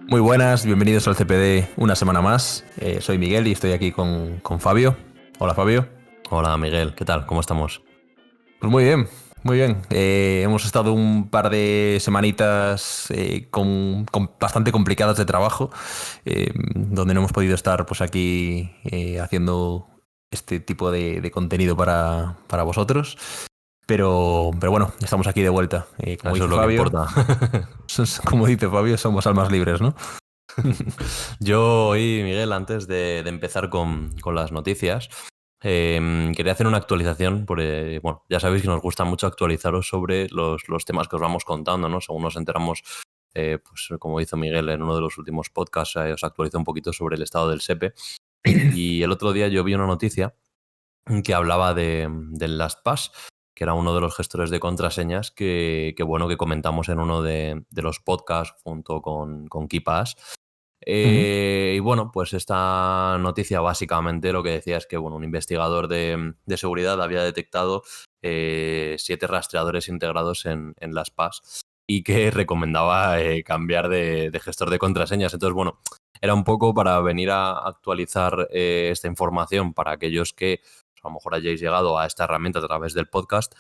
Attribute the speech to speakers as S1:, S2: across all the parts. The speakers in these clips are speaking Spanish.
S1: Muy buenas, bienvenidos al CPD una semana más. Soy Miguel y estoy aquí con Fabio. Hola Fabio.
S2: Hola Miguel, ¿qué tal? ¿Cómo estamos?
S1: Pues muy bien, muy bien. Hemos estado un par de semanitas con bastante complicadas de trabajo, donde no hemos podido estar pues aquí haciendo este tipo de contenido para vosotros. Pero bueno, estamos aquí de vuelta. Como
S2: Eso
S1: dice
S2: es lo que
S1: Fabio,
S2: importa.
S1: como dice Fabio, somos almas libres, ¿no?
S2: Yo hoy, Miguel, antes de empezar con las noticias, quería hacer una actualización, porque, bueno, ya sabéis que nos gusta mucho actualizaros sobre los temas que os vamos contando, ¿no? Según nos enteramos, pues como hizo Miguel en uno de los últimos podcasts, os actualizó un poquito sobre el estado del SEPE. Y el otro día yo vi una noticia que hablaba del LastPass, que era uno de los gestores de contraseñas bueno, que comentamos en uno de los podcasts junto con KeePass.
S1: Ujú.
S2: Y bueno, pues esta noticia básicamente lo que decía es que bueno, un investigador de seguridad había detectado 7 rastreadores integrados en LastPass y que recomendaba cambiar de gestor de contraseñas. Entonces, bueno, era un poco para venir a actualizar esta información para aquellos que a lo mejor hayáis llegado a esta herramienta a través del podcast,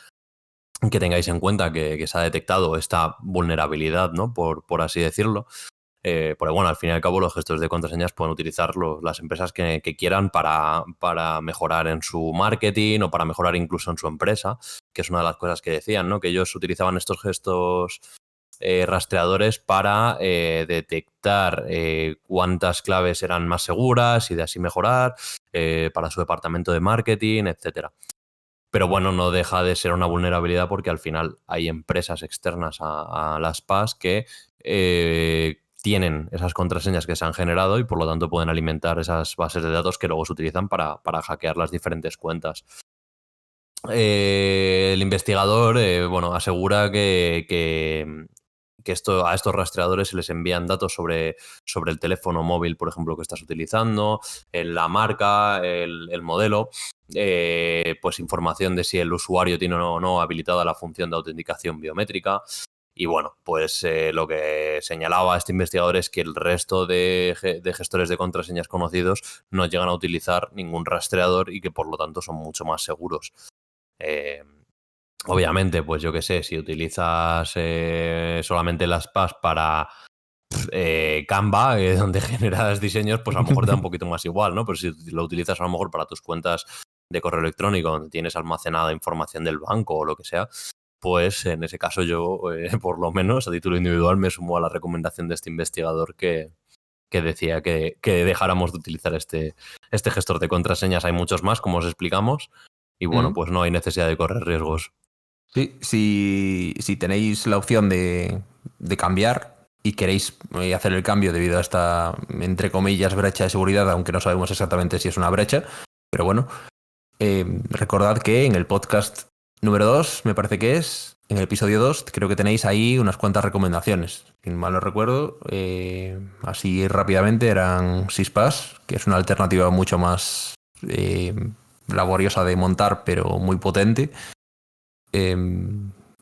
S2: que tengáis en cuenta que se ha detectado esta vulnerabilidad, ¿no? Por así decirlo. Porque bueno, al fin y al cabo los gestores de contraseñas pueden utilizar las empresas que quieran para mejorar en su marketing o para mejorar incluso en su empresa, que es una de las cosas que decían, ¿no? Que ellos utilizaban estos gestos rastreadores para detectar cuántas claves eran más seguras y de así mejorar para su departamento de marketing, etcétera. Pero bueno, no deja de ser una vulnerabilidad porque al final hay empresas externas a las PAS que tienen esas contraseñas que se han generado y por lo tanto pueden alimentar esas bases de datos que luego se utilizan para hackear las diferentes cuentas. El investigador bueno, asegura que a estos rastreadores se les envían datos sobre el teléfono móvil, por ejemplo, que estás utilizando, la marca, el modelo, pues información de si el usuario tiene o no habilitada la función de autenticación biométrica. Y bueno, pues lo que señalaba este investigador es que el resto de gestores de contraseñas conocidos no llegan a utilizar ningún rastreador y que por lo tanto son mucho más seguros. Eh, Obviamente, pues yo qué sé, si utilizas solamente las PAS para Canva, donde generas diseños, pues a lo mejor te da un poquito más igual, ¿no? Pero si lo utilizas a lo mejor para tus cuentas de correo electrónico, donde tienes almacenada información del banco o lo que sea, pues en ese caso yo, por lo menos a título individual, me sumo a la recomendación de este investigador que decía que dejáramos de utilizar este gestor de contraseñas. Hay muchos más, como os explicamos, y bueno,
S1: Ujú.
S2: pues no hay necesidad de correr riesgos.
S1: Sí, si tenéis la opción de cambiar y queréis hacer el cambio debido a esta, entre comillas, brecha de seguridad, aunque no sabemos exactamente si es una brecha, pero bueno, recordad que en el podcast número 2 me parece que es, en el episodio 2 creo que tenéis ahí unas cuantas recomendaciones. Si mal no recuerdo, así rápidamente eran Syspass, que es una alternativa mucho más eh, laboriosa de montar, pero muy potente,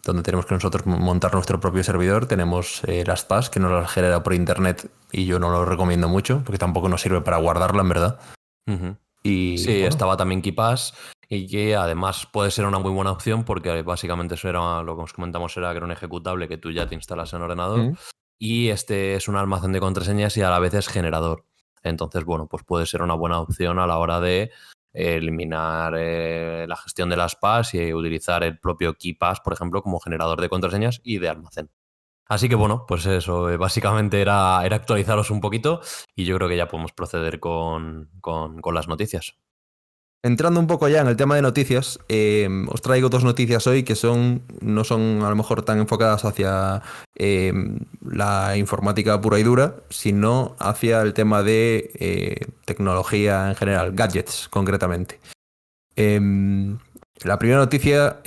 S1: donde tenemos que nosotros montar nuestro propio servidor. Tenemos LastPass, que nos las genera por internet y yo no lo recomiendo mucho, porque tampoco nos sirve para guardarla, en verdad.
S2: Ujú.
S1: Y
S2: Sí,
S1: bueno,
S2: estaba también KeePass y que además puede ser una muy buena opción porque básicamente eso era lo que os comentamos, era que era un ejecutable que tú ya te instalas en el ordenador
S1: mm,
S2: y este es un almacén de contraseñas y a la vez es generador. Entonces, bueno, pues puede ser una buena opción a la hora de eliminar la gestión de las PAS y utilizar el propio KeePass, por ejemplo, como generador de contraseñas y de almacén. Así que bueno, pues eso, básicamente era actualizaros un poquito y yo creo que ya podemos proceder con las noticias.
S1: entrando un poco ya en el tema de noticias, os traigo dos noticias hoy que no son a lo mejor tan enfocadas hacia la informática pura y dura, sino hacia el tema de tecnología en general, gadgets concretamente. Em, la primera noticia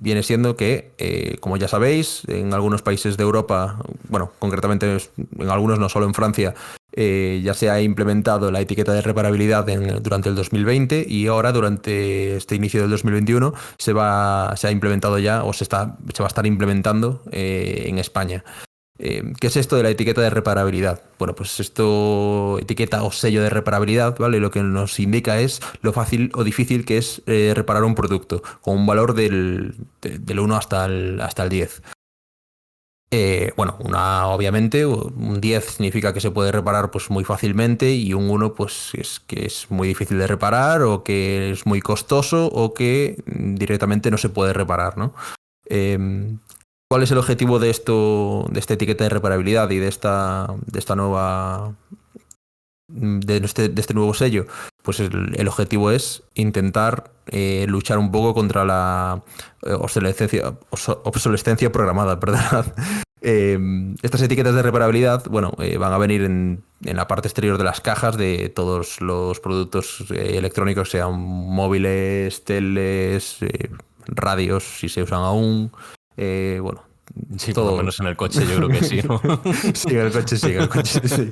S1: viene siendo que, como ya sabéis, en algunos países de Europa, bueno, concretamente en algunos, no solo en Francia, ya se ha implementado la etiqueta de reparabilidad durante el 2020 y ahora durante este inicio del 2021 se ha implementado ya o se va a estar implementando en España. ¿Qué es esto de la etiqueta de reparabilidad? Bueno, pues esto, etiqueta o sello de reparabilidad, ¿vale? Lo que nos indica es lo fácil o difícil que es reparar un producto, con un valor del 1 hasta el 10. Bueno, obviamente, un 10 significa que se puede reparar pues muy fácilmente y un 1 pues es que es muy difícil de reparar o que es muy costoso o que directamente no se puede reparar, ¿no? ¿Cuál es el objetivo de esto, de esta etiqueta de reparabilidad y de esta nueva, de este nuevo sello? Pues el objetivo es intentar luchar un poco contra la obsolescencia programada, ¿verdad? Estas etiquetas de reparabilidad, bueno, van a venir en la parte exterior de las cajas de todos los productos electrónicos, sean móviles, teles, radios, si se usan aún. Bueno,
S2: Sí, por lo
S1: todo.
S2: menos en el coche yo creo que sí, ¿no?
S1: Sí, en el coche sí, en el coche sí.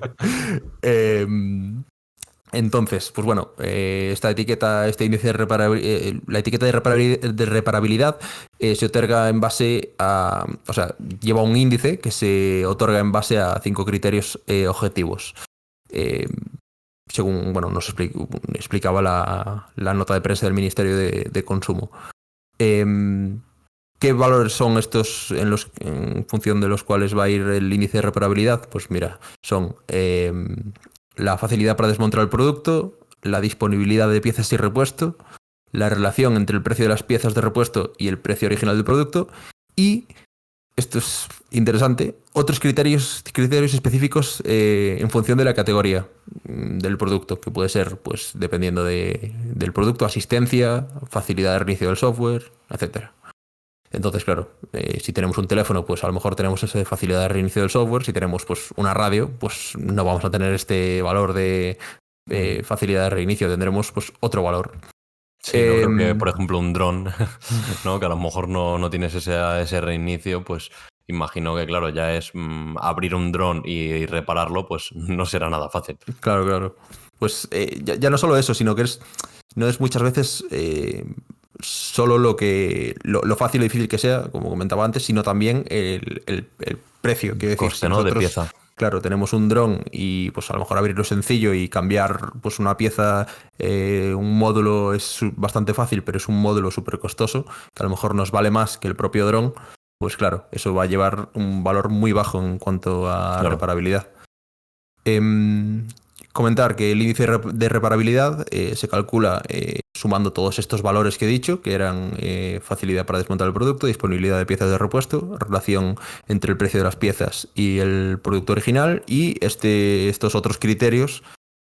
S1: Entonces, pues bueno, esta etiqueta, este índice de la etiqueta de reparabilidad se otorga en base a, o sea, lleva un índice que se otorga en base a 5 criterios objetivos. Eh, Según, bueno, explicaba la nota de prensa del Ministerio de Consumo. ¿Qué valores son estos en función de los cuales va a ir el índice de reparabilidad? Pues mira, son la facilidad para desmontar el producto, la disponibilidad de piezas y repuesto, la relación entre el precio de las piezas de repuesto y el precio original del producto y, esto es interesante, otros criterios específicos en función de la categoría del producto, que puede ser, pues, dependiendo del producto, asistencia, facilidad de reinicio del software, etcétera. Entonces, claro, si tenemos un teléfono, pues a lo mejor tenemos esa facilidad de reinicio del software. Si tenemos pues una radio, pues no vamos a tener este valor de facilidad de reinicio, tendremos pues otro valor.
S2: Sí, no creo que, por ejemplo, un dron, ¿no? Que a lo mejor no tienes ese reinicio, pues imagino que, claro, ya es abrir un dron y repararlo, pues no será nada fácil.
S1: Claro, claro. Pues ya no solo eso, sino que no es muchas veces solo lo fácil y difícil que sea, como comentaba antes, sino también el precio. Quiero decir,
S2: Coste,
S1: si
S2: ¿no? De
S1: nosotros,
S2: pieza.
S1: claro, tenemos un dron y pues a lo mejor abrirlo sencillo y cambiar pues una pieza, un módulo es bastante fácil, pero es un módulo súper costoso, que a lo mejor nos vale más que el propio dron, pues claro, eso va a llevar un valor muy bajo en cuanto a reparabilidad. Comentar que el índice de reparabilidad se calcula sumando todos estos valores que he dicho, que eran facilidad para desmontar el producto, disponibilidad de piezas de repuesto, relación entre el precio de las piezas y el producto original y estos otros criterios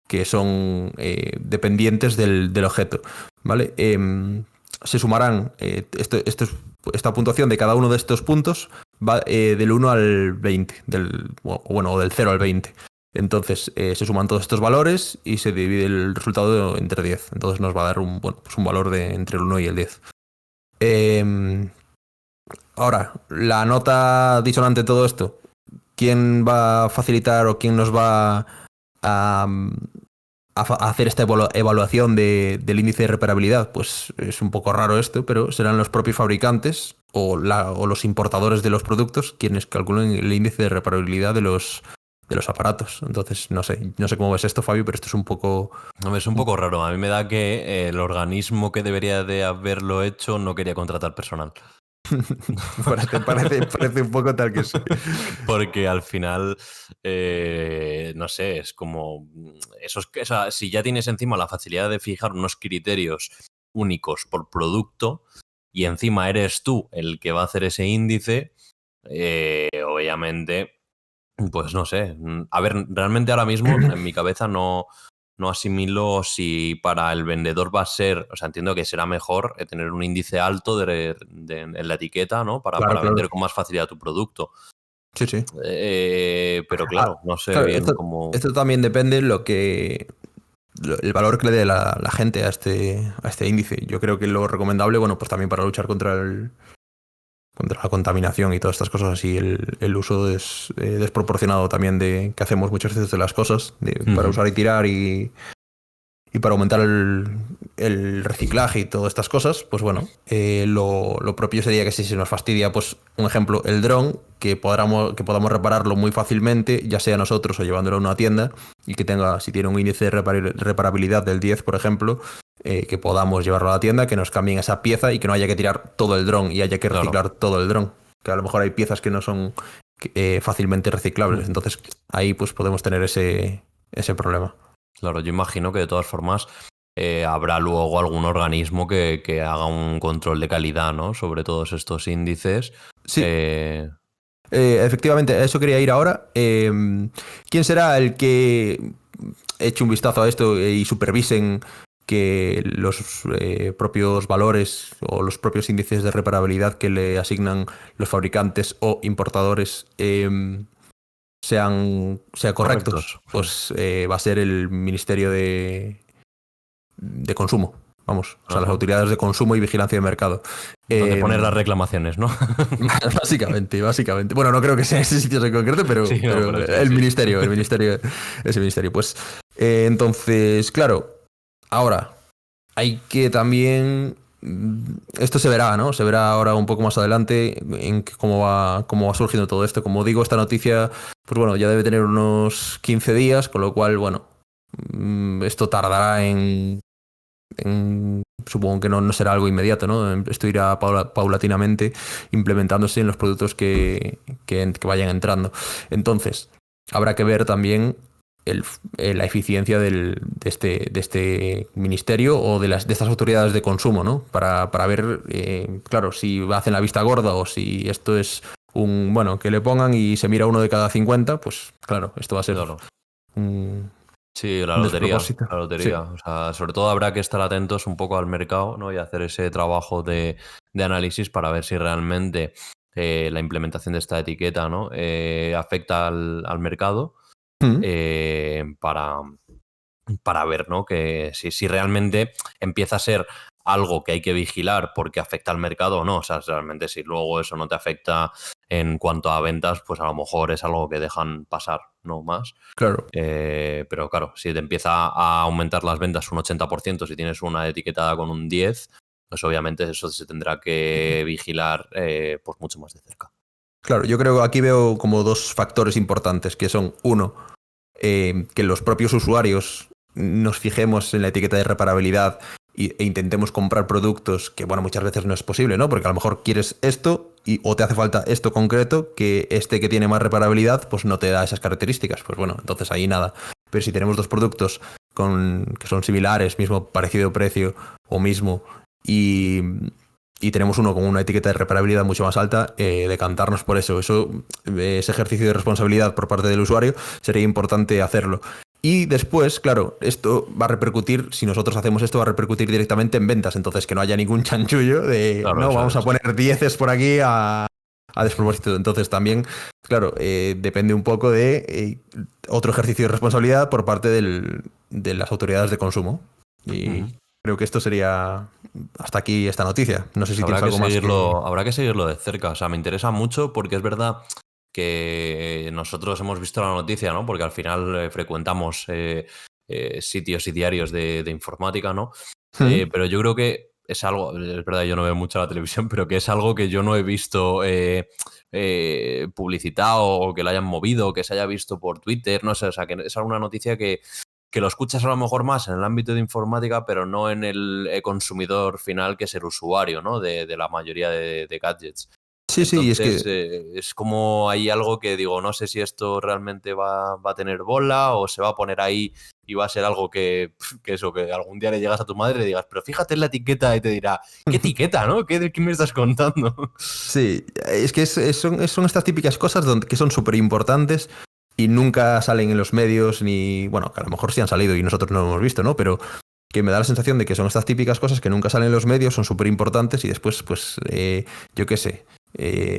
S1: que son dependientes del objeto, ¿vale? Se sumarán esta puntuación de cada uno de estos puntos va del 1 al 20, o del 0 al 20. Entonces se suman todos estos valores y se divide el resultado entre 10. Entonces nos va a dar un valor de entre el 1 y el 10. Ahora, la nota disonante de todo esto. ¿Quién va a facilitar o quién nos va a hacer esta evaluación del índice de reparabilidad? Pues es un poco raro esto, pero serán los propios fabricantes o los importadores de los productos quienes calculen el índice de reparabilidad de los aparatos. Entonces, no sé cómo ves esto, Fabio, pero esto es un poco...
S2: Es un poco raro. A mí me da que el organismo que debería de haberlo hecho no quería contratar personal.
S1: parece un poco tal que sí.
S2: Porque al final, no sé, es como... o sea, si ya tienes encima la facilidad de fijar unos criterios únicos por producto y encima eres tú el que va a hacer ese índice, obviamente... Pues no sé. A ver, realmente ahora mismo en mi cabeza no asimilo si para el vendedor va a ser, o sea, entiendo que será mejor tener un índice alto en la etiqueta, ¿no? Para vender con más facilidad tu producto.
S1: Sí, sí.
S2: Pero claro, no sé
S1: claro,
S2: bien cómo...
S1: Esto también depende el valor que le dé la gente a este índice. Yo creo que lo recomendable, bueno, pues también para luchar contra la contaminación y todas estas cosas así, el uso desproporcionado también que hacemos muchas veces de las cosas para usar y tirar y para aumentar el reciclaje y todas estas cosas, pues bueno, lo propio sería que si se nos fastidia, pues un ejemplo, el dron, que podamos repararlo muy fácilmente, ya sea nosotros o llevándolo a una tienda, y que tenga, si tiene un índice de reparabilidad del 10, por ejemplo, que podamos llevarlo a la tienda, que nos cambien esa pieza y que no haya que tirar todo el dron y haya que reciclar todo el dron. Que a lo mejor hay piezas que no son fácilmente reciclables. Entonces ahí pues podemos tener ese problema.
S2: Claro, yo imagino que de todas formas habrá luego algún organismo que haga un control de calidad, ¿no? Sobre todos estos índices.
S1: Sí. Efectivamente, a eso quería ir ahora. ¿Quién será el que eche un vistazo a esto y supervisen que los propios valores o los propios índices de reparabilidad que le asignan los fabricantes o importadores sean correctos? Pues va a ser el Ministerio de Consumo. Vamos, o sea, las autoridades de consumo y vigilancia de mercado.
S2: Donde poner las reclamaciones, ¿no?
S1: Básicamente. Bueno, no creo que sea ese sitio en concreto, pero, sí, pero el ministerio, ese ministerio. Pues entonces, claro, ahora hay que también... Esto se verá, ¿no? Se verá ahora un poco más adelante en cómo va surgiendo todo esto. Como digo, esta noticia, pues bueno, ya debe tener unos 15 días, con lo cual, bueno, esto tardará en supongo que no será algo inmediato, ¿no? Esto irá paulatinamente implementándose en los productos que vayan entrando. Entonces, habrá que ver también la eficiencia de este ministerio o de estas autoridades de consumo, ¿no? Para ver, claro, si hacen la vista gorda o si esto es bueno, que le pongan y se mira uno de cada 50, pues claro, esto va a ser
S2: Sí, la lotería. Sí. O sea, sobre todo habrá que estar atentos un poco al mercado, ¿no? Y hacer ese trabajo de análisis para ver si realmente la implementación de esta etiqueta, ¿no? Afecta al mercado para ver, ¿no? Que si realmente empieza a ser algo que hay que vigilar porque afecta al mercado o no. O sea, realmente si luego eso no te afecta en cuanto a ventas, pues a lo mejor es algo que dejan pasar, no más.
S1: Claro.
S2: Pero claro, si te empieza a aumentar las ventas un 80%, si tienes una etiquetada con un 10%, pues obviamente eso se tendrá que vigilar pues mucho más de cerca.
S1: Claro, yo creo que aquí veo como dos factores importantes, que son, uno, que los propios usuarios nos fijemos en la etiqueta de reparabilidad e intentemos comprar productos que, bueno, muchas veces no es posible, ¿no? Porque a lo mejor quieres esto o te hace falta esto concreto, que que tiene más reparabilidad, pues no te da esas características. Pues bueno, entonces ahí nada. Pero si tenemos dos productos que son similares, mismo parecido precio o mismo, y tenemos uno con una etiqueta de reparabilidad mucho más alta, decantarnos por eso. Ese ejercicio de responsabilidad por parte del usuario sería importante hacerlo. Y después, claro, esto va a repercutir, si nosotros hacemos esto, va a repercutir directamente en ventas. Entonces, que no haya ningún chanchullo de, claro, no, vamos a poner 10 por aquí a despropósito. Entonces, también, claro, depende un poco de otro ejercicio de responsabilidad por parte de las autoridades de consumo. Y creo que esto sería hasta aquí esta noticia. No sé si tienes algo más.
S2: Habrá que seguirlo de cerca. O sea, me interesa mucho porque es verdad que nosotros hemos visto la noticia, ¿no? Porque al final frecuentamos sitios y diarios de informática, ¿no? Pero yo creo que es algo, es verdad, yo no veo mucho la televisión, pero que es algo que yo no he visto publicitado o que lo hayan movido, o que se haya visto por Twitter, no sé, o sea, que es alguna noticia que lo escuchas a lo mejor más en el ámbito de informática, pero no en el consumidor final, que es el usuario, ¿no? De la mayoría de gadgets.
S1: Sí,
S2: entonces,
S1: sí, es que
S2: es como hay algo que digo, no sé si esto realmente va a tener bola o se va a poner ahí y va a ser algo que algún día le llegas a tu madre y le digas, pero fíjate en la etiqueta, y te dirá, ¿qué etiqueta, no? ¿Qué me estás contando?
S1: Sí, es que son estas típicas cosas que son súper importantes y nunca salen en los medios, ni, bueno, que a lo mejor sí han salido y nosotros no lo hemos visto, ¿no? Pero que me da la sensación de que son estas típicas cosas que nunca salen en los medios, son súper importantes y después, pues, yo qué sé,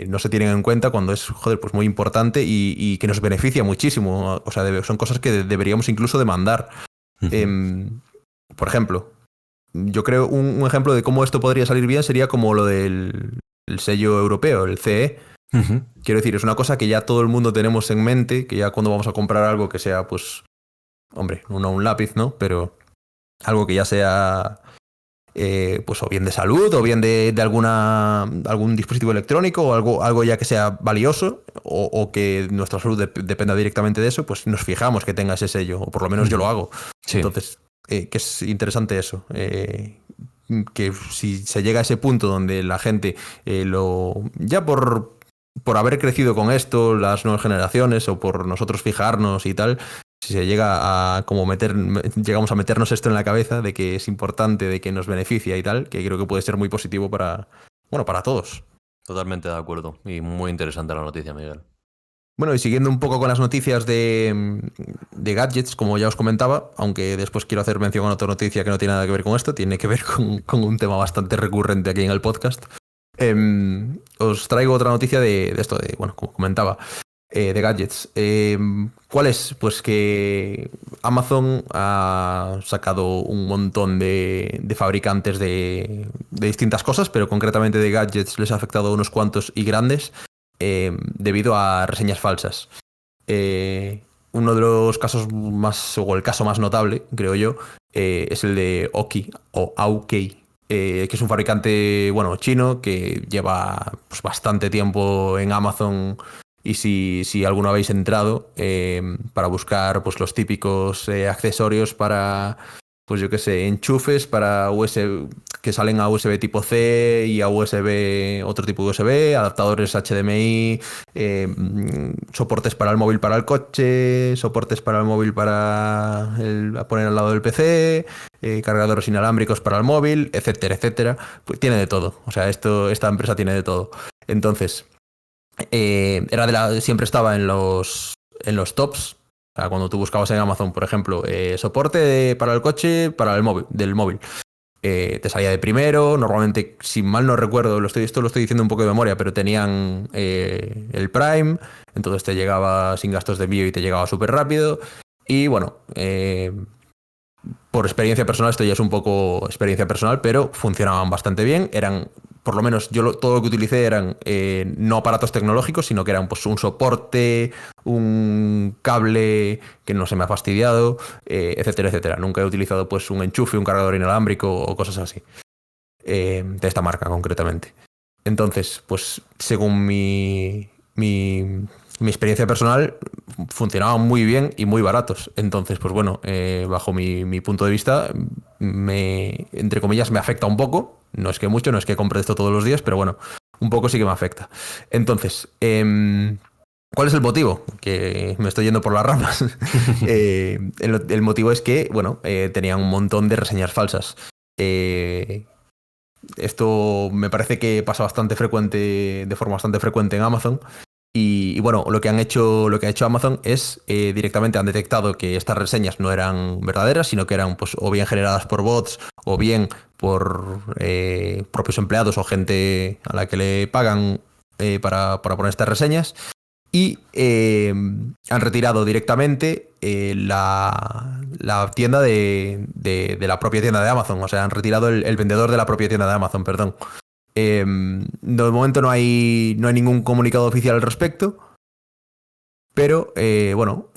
S1: no se tienen en cuenta cuando es, joder, pues muy importante y que nos beneficia muchísimo. O sea, son cosas que deberíamos incluso demandar. Por ejemplo, yo creo un ejemplo de cómo esto podría salir bien sería como lo del sello europeo, el CE. Quiero decir, es una cosa que ya todo el mundo tenemos en mente, que ya cuando vamos a comprar algo que sea, pues, hombre, no un lápiz, ¿no? Pero algo que ya sea pues o bien de salud, o bien de algún dispositivo electrónico, o algo ya que sea valioso, o que nuestra salud dependa directamente de eso, pues nos fijamos que tenga ese sello, o por lo menos yo lo hago.
S2: Sí.
S1: Entonces, que es interesante eso. Que si se llega a ese punto donde la gente ya por haber crecido con esto, las nuevas generaciones, o por nosotros fijarnos y tal, si se llega a como llegamos a meternos esto en la cabeza de que es importante, de que nos beneficia y tal, que creo que puede ser muy positivo para todos.
S2: Totalmente de acuerdo. Y muy interesante la noticia, Miguel.
S1: Bueno, y siguiendo un poco con las noticias de gadgets, como ya os comentaba, aunque después quiero hacer mención a otra noticia que no tiene nada que ver con esto, tiene que ver con un tema bastante recurrente aquí en el podcast. Os traigo otra noticia de esto, bueno, como comentaba, de gadgets. ¿Cuál es? Pues que Amazon ha sacado un montón de fabricantes de distintas cosas, pero concretamente de gadgets les ha afectado a unos cuantos y grandes, debido a reseñas falsas. Uno de los casos más, o el caso más notable, creo yo, es el de Oki o Aukey, que es un fabricante, bueno, chino, que lleva pues, bastante tiempo en Amazon. Y si alguno habéis entrado para buscar pues, los típicos accesorios para, pues yo qué sé, enchufes para USB que salen a USB tipo C y a USB, otro tipo de USB, adaptadores HDMI, soportes para el móvil para el coche, soportes para el móvil a poner al lado del PC, cargadores inalámbricos para el móvil, etcétera, etcétera. Pues tiene de todo. O sea, esta empresa tiene de todo. Entonces, siempre estaba en los tops. O sea, cuando tú buscabas en Amazon, por ejemplo, soporte para el coche, para el móvil, del móvil, te salía de primero. Normalmente, si mal no recuerdo, esto lo estoy diciendo un poco de memoria, pero tenían el Prime, entonces te llegaba sin gastos de envío y te llegaba súper rápido. Y bueno, por experiencia personal, esto ya es un poco experiencia personal, pero funcionaban bastante bien. Eran, por lo menos todo lo que utilicé eran no aparatos tecnológicos, sino que eran pues un soporte, un cable que no se me ha fastidiado, etcétera, etcétera. Nunca he utilizado pues un enchufe, un cargador inalámbrico o cosas así. De esta marca concretamente. Entonces, pues según mi experiencia personal, funcionaban muy bien y muy baratos. Entonces, pues bueno, bajo mi punto de vista, entre comillas, me afecta un poco. No es que mucho, no es que compre esto todos los días, pero bueno, un poco sí que me afecta. Entonces, ¿cuál es el motivo? Que me estoy yendo por las ramas. El motivo es que, bueno, tenían un montón de reseñas falsas. Esto me parece que pasa de forma bastante frecuente en Amazon. Y bueno, lo que ha hecho Amazon es directamente han detectado que estas reseñas no eran verdaderas, sino que eran pues o bien generadas por bots o bien por propios empleados o gente a la que le pagan para poner estas reseñas. Y han retirado directamente la tienda de la propia tienda de Amazon. O sea, han retirado el vendedor de la propia tienda de Amazon, perdón. De momento no hay ningún comunicado oficial al respecto, pero bueno,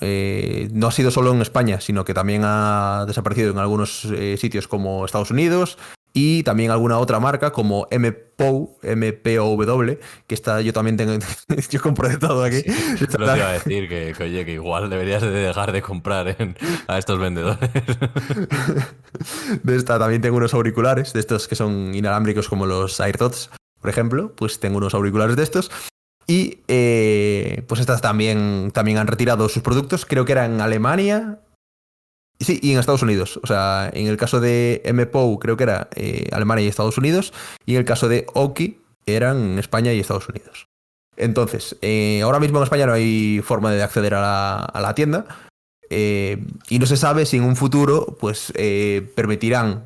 S1: no ha sido solo en España, sino que también ha desaparecido en algunos sitios como Estados Unidos y también alguna otra marca como MPOW, que está, yo también tengo, yo compro de todo aquí.
S2: Sí, te lo iba a decir, oye, que igual deberías de dejar de comprar a estos vendedores.
S1: De esta también tengo unos auriculares, de estos que son inalámbricos como los AirDots, por ejemplo, pues tengo unos auriculares de estos. Y pues estas también han retirado sus productos, creo que era en Alemania. Sí, y en Estados Unidos. O sea, en el caso de MPOW creo que era Alemania y Estados Unidos. Y en el caso de Oki eran España y Estados Unidos. Entonces, ahora mismo en España no hay forma de acceder a la tienda. Y no se sabe si en un futuro pues permitirán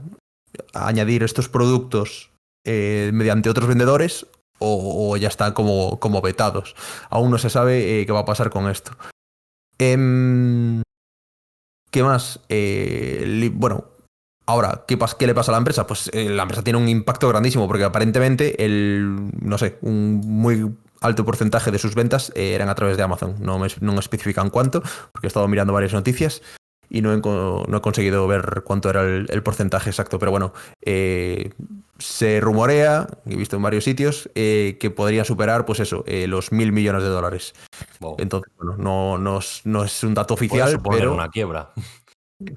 S1: añadir estos productos mediante otros vendedores o ya están como vetados. Aún no se sabe qué va a pasar con esto. ¿Qué más? Bueno, ahora, ¿qué le pasa a la empresa? Pues la empresa tiene un impacto grandísimo porque aparentemente no sé, un muy alto porcentaje de sus ventas eran a través de Amazon. No me especifican cuánto porque he estado mirando varias noticias. y no he conseguido ver cuánto era el porcentaje exacto, pero bueno, se rumorea, he visto en varios sitios, que podría superar, pues eso, los 1.000 millones de dólares.
S2: Wow.
S1: Entonces, bueno, no es un dato
S2: Puede
S1: oficial,
S2: suponer
S1: pero
S2: una quiebra.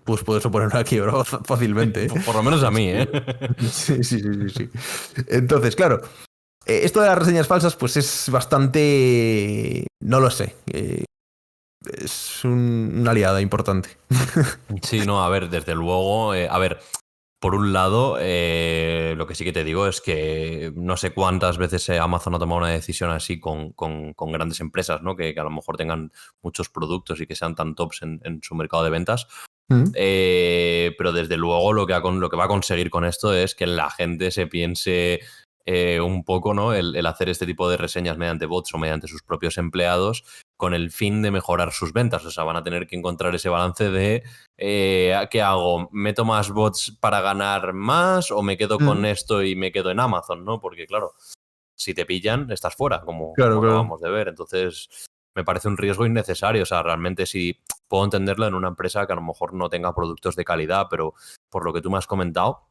S1: pues puede suponer una quiebra fácilmente, ¿eh?
S2: Por lo menos a mí, ¿eh?
S1: Sí, sí, sí, sí, sí. Entonces, claro, esto de las reseñas falsas, pues es bastante, no lo sé, es una aliada importante.
S2: Sí, no, a ver, desde luego, a ver, por un lado, lo que sí que te digo es que no sé cuántas veces Amazon ha tomado una decisión así con grandes empresas, ¿no? Que a lo mejor tengan muchos productos y que sean tan tops en su mercado de ventas.
S1: Mm.
S2: Pero desde luego lo que va a conseguir con esto es que la gente se piense un poco, ¿no? El hacer este tipo de reseñas mediante bots o mediante sus propios empleados con el fin de mejorar sus ventas. O sea, van a tener que encontrar ese balance de ¿qué hago? ¿Meto más bots para ganar más o me quedo con
S1: Mm.
S2: esto y me quedo en Amazon, ¿no? Porque claro, si te pillan, estás fuera, como
S1: Claro, claro.
S2: acabamos de ver. Entonces, me parece un riesgo innecesario. O sea, realmente sí puedo entenderlo en una empresa que a lo mejor no tenga productos de calidad, pero por lo que tú me has comentado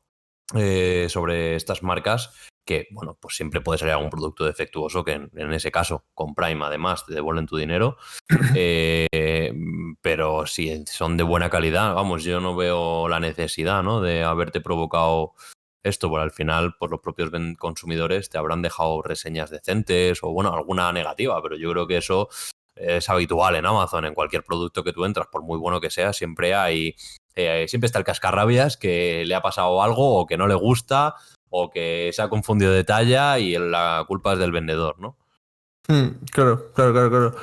S2: sobre estas marcas, que, bueno, pues siempre puede salir algún producto defectuoso que en ese caso, con Prime, además, te devuelven tu dinero. Pero si son de buena calidad, vamos, yo no veo la necesidad, ¿no? De haberte provocado esto, porque al final, pues los propios consumidores te habrán dejado reseñas decentes o, bueno, alguna negativa, pero yo creo que eso es habitual en Amazon. En cualquier producto que tú entras, por muy bueno que sea, siempre está el cascarrabias que le ha pasado algo o que no le gusta o que se ha confundido de talla y la culpa es del vendedor, ¿no?
S1: Claro, claro, claro, claro.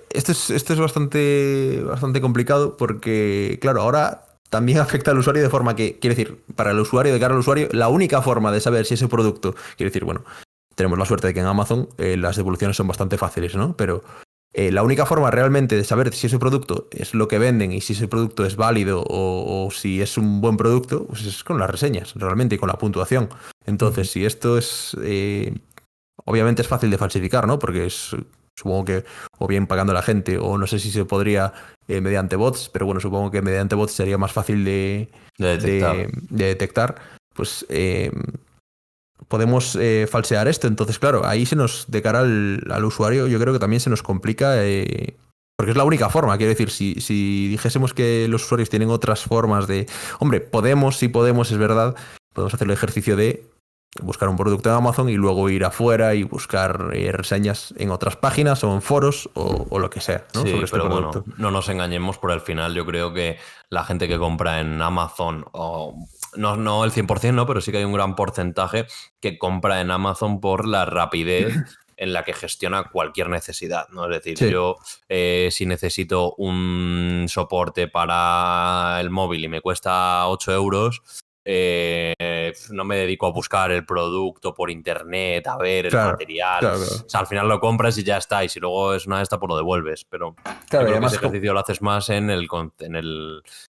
S1: Esto es bastante complicado porque, claro, ahora también afecta al usuario de forma que, quiere decir, para el usuario, de cara al usuario, la única forma de saber si ese producto, quiere decir, bueno, tenemos la suerte de que en Amazon las devoluciones son bastante fáciles, ¿no? Pero la única forma realmente de saber si ese producto es lo que venden y si ese producto es válido o si es un buen producto, pues es con las reseñas, realmente, y con la puntuación. Entonces, si esto es obviamente es fácil de falsificar, ¿no? Porque supongo que o bien pagando a la gente o no sé si se podría mediante bots, pero bueno, supongo que mediante bots sería más fácil
S2: De detectar.
S1: de detectar. Pues podemos falsear esto. Entonces, claro, ahí de cara al usuario, yo creo que también se nos complica. Porque es la única forma, quiero decir, si dijésemos que los usuarios tienen otras formas de... Hombre, sí podemos, es verdad, podemos hacer el ejercicio de buscar un producto en Amazon y luego ir afuera y buscar reseñas en otras páginas o en foros o lo que sea, ¿no?
S2: Sí,
S1: Sobre este
S2: pero bueno,
S1: producto.
S2: no nos engañemos por el final. Yo creo que la gente que compra en Amazon, o no el 100%, ¿no? Pero sí que hay un gran porcentaje que compra en Amazon por la rapidez en la que gestiona cualquier necesidad, ¿no? Es decir,
S1: Sí,
S2: yo si necesito un soporte para el móvil y me cuesta 8 euros, no me dedico a buscar el producto por internet, a ver el
S1: claro,
S2: material.
S1: claro,
S2: O
S1: claro.
S2: sea, al final lo compras y ya está. Y si luego es una de estas, pues lo devuelves. Pero yo
S1: Claro, y
S2: creo que ese
S1: además,
S2: ejercicio lo haces más en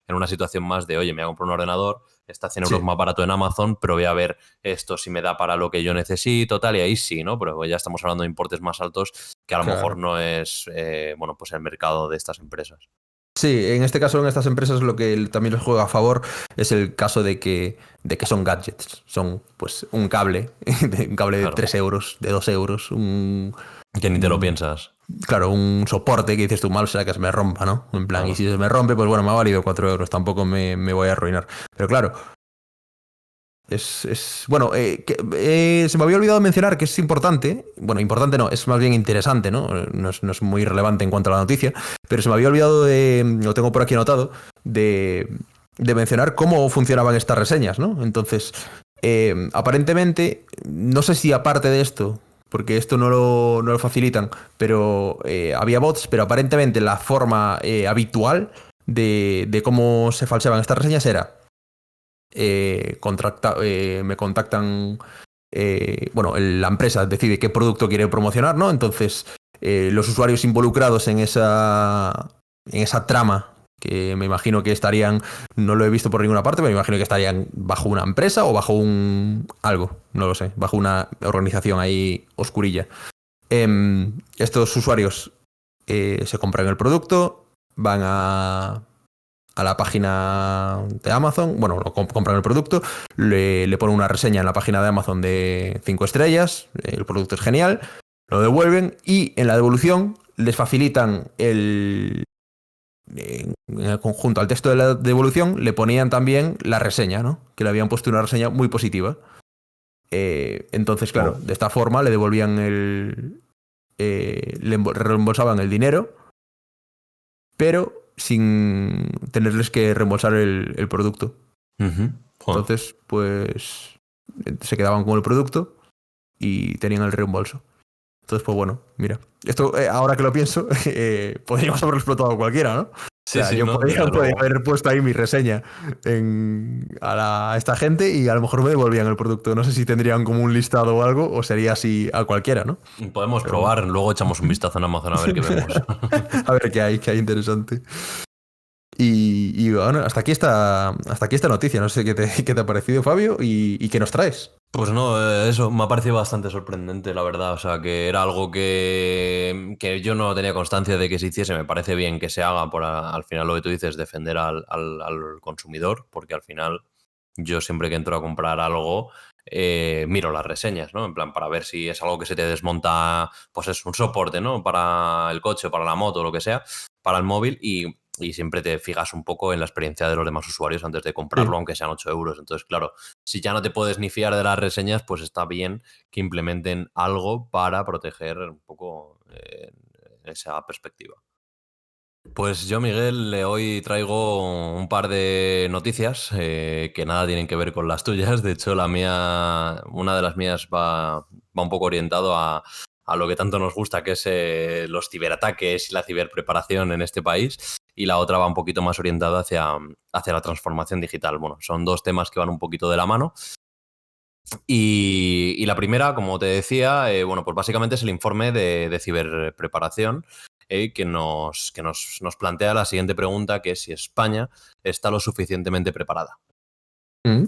S2: una situación más de, oye, me voy a comprar un ordenador, está 100 euros
S1: sí.
S2: más barato en Amazon, pero voy a ver esto si me da para lo que yo necesito, tal, y ahí sí, ¿no? Pero ya estamos hablando de importes más altos que a lo mejor
S1: Claro.
S2: no es, bueno, pues el mercado de estas empresas.
S1: Sí, en este caso, en estas empresas, lo que también les juega a favor es el caso de que son gadgets. Son, pues, un cable, un cable de
S2: Claro.
S1: 3 euros, de 2 euros,
S2: Que ni te lo
S1: un-
S2: piensas.
S1: claro, un soporte que dices tú, mal será que se me rompa, ¿no? En plan, y
S2: Claro.
S1: si se me rompe, pues bueno, me ha valido 4 euros, tampoco me voy a arruinar. Pero claro, bueno, se me había olvidado mencionar que es importante, bueno, importante no, es más bien interesante, ¿no? No es muy relevante en cuanto a la noticia, pero se me había olvidado lo tengo por aquí anotado, de mencionar cómo funcionaban estas reseñas, ¿no? Entonces, aparentemente, no sé si aparte de esto, porque esto no lo facilitan, pero había bots, pero aparentemente la forma habitual de cómo se falseaban estas reseñas era me contactan, bueno, la empresa decide qué producto quiere promocionar, ¿no? Entonces, los usuarios involucrados en esa trama, que me imagino que estarían, no lo he visto por ninguna parte, pero me imagino que estarían bajo una empresa o bajo algo, no lo sé, bajo una organización ahí oscurilla. Estos usuarios se compran el producto, van a la página de Amazon, bueno, compran el producto, le ponen una reseña en la página de Amazon de 5 estrellas, el producto es genial, lo devuelven y en la devolución les facilitan en el conjunto al texto de la devolución le ponían también la reseña, ¿no? Que le habían puesto una reseña muy positiva. Entonces, claro, de esta forma le devolvían le reembolsaban el dinero, pero sin tenerles que reembolsar el producto. Entonces, pues se quedaban con el producto y tenían el reembolso. Entonces, pues bueno, mira. Esto, ahora que lo pienso, podríamos haberlo explotado cualquiera, ¿no?
S2: Sí,
S1: O sea,
S2: sí,
S1: yo
S2: no,
S1: podría
S2: desde luego.
S1: haber puesto ahí mi reseña a esta gente y a lo mejor me devolvían el producto. No sé si tendrían como un listado o algo o sería así a cualquiera, ¿no?
S2: Podemos
S1: Pero bueno.
S2: probar, luego echamos un vistazo en Amazon a ver qué vemos.
S1: A ver qué hay interesante. Y bueno, hasta aquí esta noticia. No sé qué te ha parecido, Fabio, y qué nos traes.
S2: Pues no, eso me ha parecido bastante sorprendente, la verdad. O sea, que era algo que yo no tenía constancia de que se hiciese. Me parece bien que se haga al final lo que tú dices, defender al consumidor, porque al final yo siempre que entro a comprar algo miro las reseñas, ¿no? En plan, para ver si es algo que se te desmonta, pues es un soporte, ¿no? Para el coche, para la moto, lo que sea, para el móvil y siempre te fijas un poco en la experiencia de los demás usuarios antes de comprarlo,
S1: Sí.
S2: aunque sean 8 euros. Entonces, claro, si ya no te puedes ni fiar de las reseñas, pues está bien que implementen algo para proteger un poco esa perspectiva. Pues yo, Miguel, hoy traigo un par de noticias que nada tienen que ver con las tuyas. De hecho, una de las mías va un poco orientado a lo que tanto nos gusta, que es los ciberataques y la ciberpreparación en este país. Y la otra va un poquito más orientada hacia la transformación digital. Bueno, son dos temas que van un poquito de la mano. Y la primera, como te decía, bueno, pues básicamente es el informe de ciberpreparación que nos plantea la siguiente pregunta, que es si España está lo suficientemente preparada.
S1: Mm.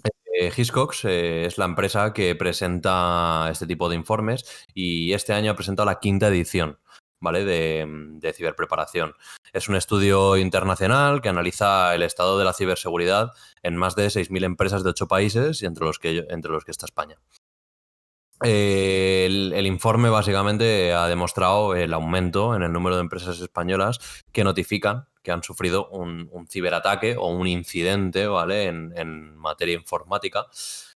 S2: Hiscox es la empresa que presenta este tipo de informes y este año ha presentado la quinta edición, ¿vale? de ciberpreparación. Es un estudio internacional que analiza el estado de la ciberseguridad en más de 6.000 empresas de 8 países y entre los que está España. El informe básicamente ha demostrado el aumento en el número de empresas españolas que notifican que han sufrido un ciberataque o un incidente, ¿vale? En materia informática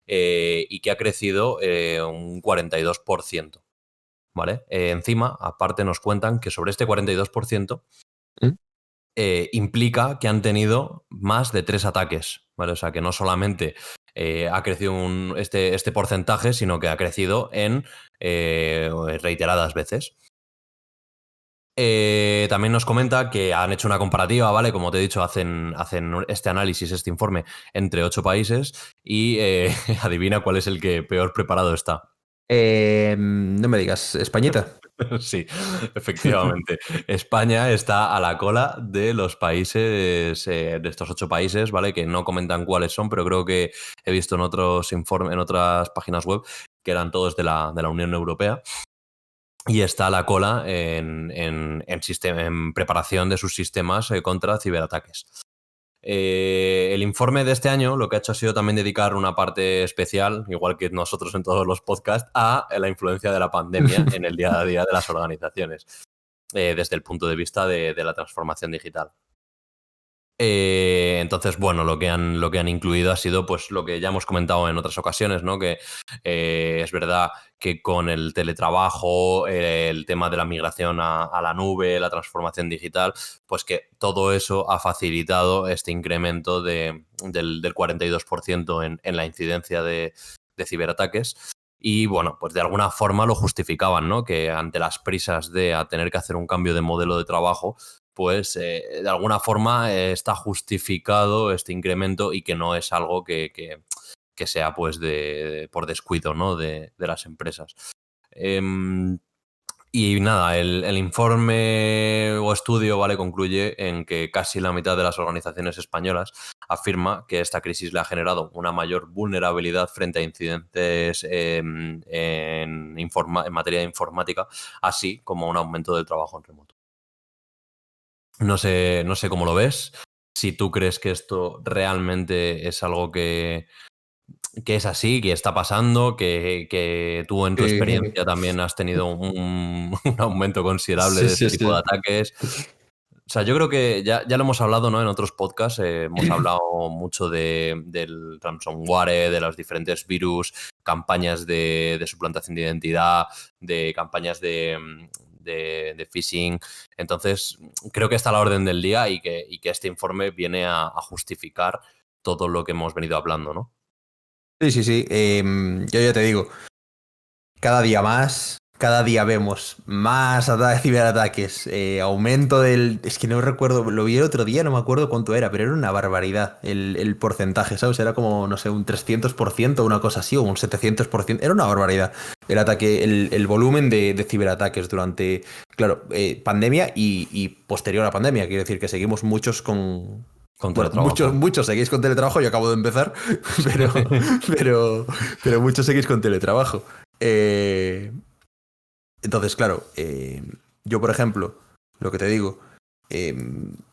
S2: y que ha crecido un 42%, ¿vale? Encima, aparte nos cuentan que sobre este 42%
S1: Mm.
S2: implica que han tenido más de 3 ataques, ¿vale? O sea, que no solamente ha crecido este porcentaje, sino que ha crecido en reiteradas veces. También nos comenta que han hecho una comparativa, ¿vale? Como te he dicho, hacen este análisis, este informe, entre 8 países y adivina cuál es el que peor preparado está.
S1: No me digas, Españita.
S2: Sí, efectivamente. España está a la cola de los países, de estos 8 países, ¿vale? Que no comentan cuáles son, pero creo que he visto en otros informes, en otras páginas web, que eran todos de la Unión Europea. Y está a la cola en preparación de sus sistemas contra ciberataques. El informe de este año lo que ha hecho ha sido también dedicar una parte especial, igual que nosotros en todos los podcasts, a la influencia de la pandemia en el día a día de las organizaciones, desde el punto de vista de la transformación digital. Entonces, bueno, lo que han incluido ha sido pues lo que ya hemos comentado en otras ocasiones, ¿no? Que es verdad que con el teletrabajo, el tema de la migración a la nube, la transformación digital, pues que todo eso ha facilitado este incremento del 42% en la incidencia de ciberataques. Y bueno, pues de alguna forma lo justificaban, ¿no? Que ante las prisas de tener que hacer un cambio de modelo de trabajo, pues de alguna forma está justificado este incremento y que no es algo que sea pues por descuido, ¿no? de las empresas. Em, y nada, el informe o estudio, ¿vale? Concluye en que casi la mitad de las organizaciones españolas afirma que esta crisis le ha generado una mayor vulnerabilidad frente a incidentes en materia de informática, así como un aumento del trabajo en remoto. No sé cómo lo ves. Si tú crees que esto realmente es algo que es así, que está pasando, que tú en tu experiencia también has tenido un aumento considerable
S1: Sí,
S2: de
S1: sí,
S2: este tipo de
S1: sí.
S2: ataques. O sea, yo creo que ya lo hemos hablado, ¿no? En otros podcasts hemos hablado mucho del ransomware, de los diferentes virus, campañas de suplantación de identidad, de campañas de phishing. Entonces, creo que está a la orden del día y que este informe viene a justificar todo lo que hemos venido hablando, ¿no?
S1: Sí, sí, sí. Yo ya te digo, cada día más, cada día vemos más ciberataques, aumento del... Es que no recuerdo, lo vi el otro día, no me acuerdo cuánto era, pero era una barbaridad el porcentaje, ¿sabes? Era como, no sé, un 300%, una cosa así, o un 700%, era una barbaridad el ataque, el volumen de ciberataques durante, claro, pandemia y posterior a pandemia. Quiero decir que seguimos muchos con...
S2: Con
S1: Bueno, muchos,
S2: teletrabajo.
S1: muchos seguís con teletrabajo, yo acabo de empezar, pero, pero, pero muchos seguís con teletrabajo. Eh, entonces, claro, yo, por ejemplo, lo que te digo, eh,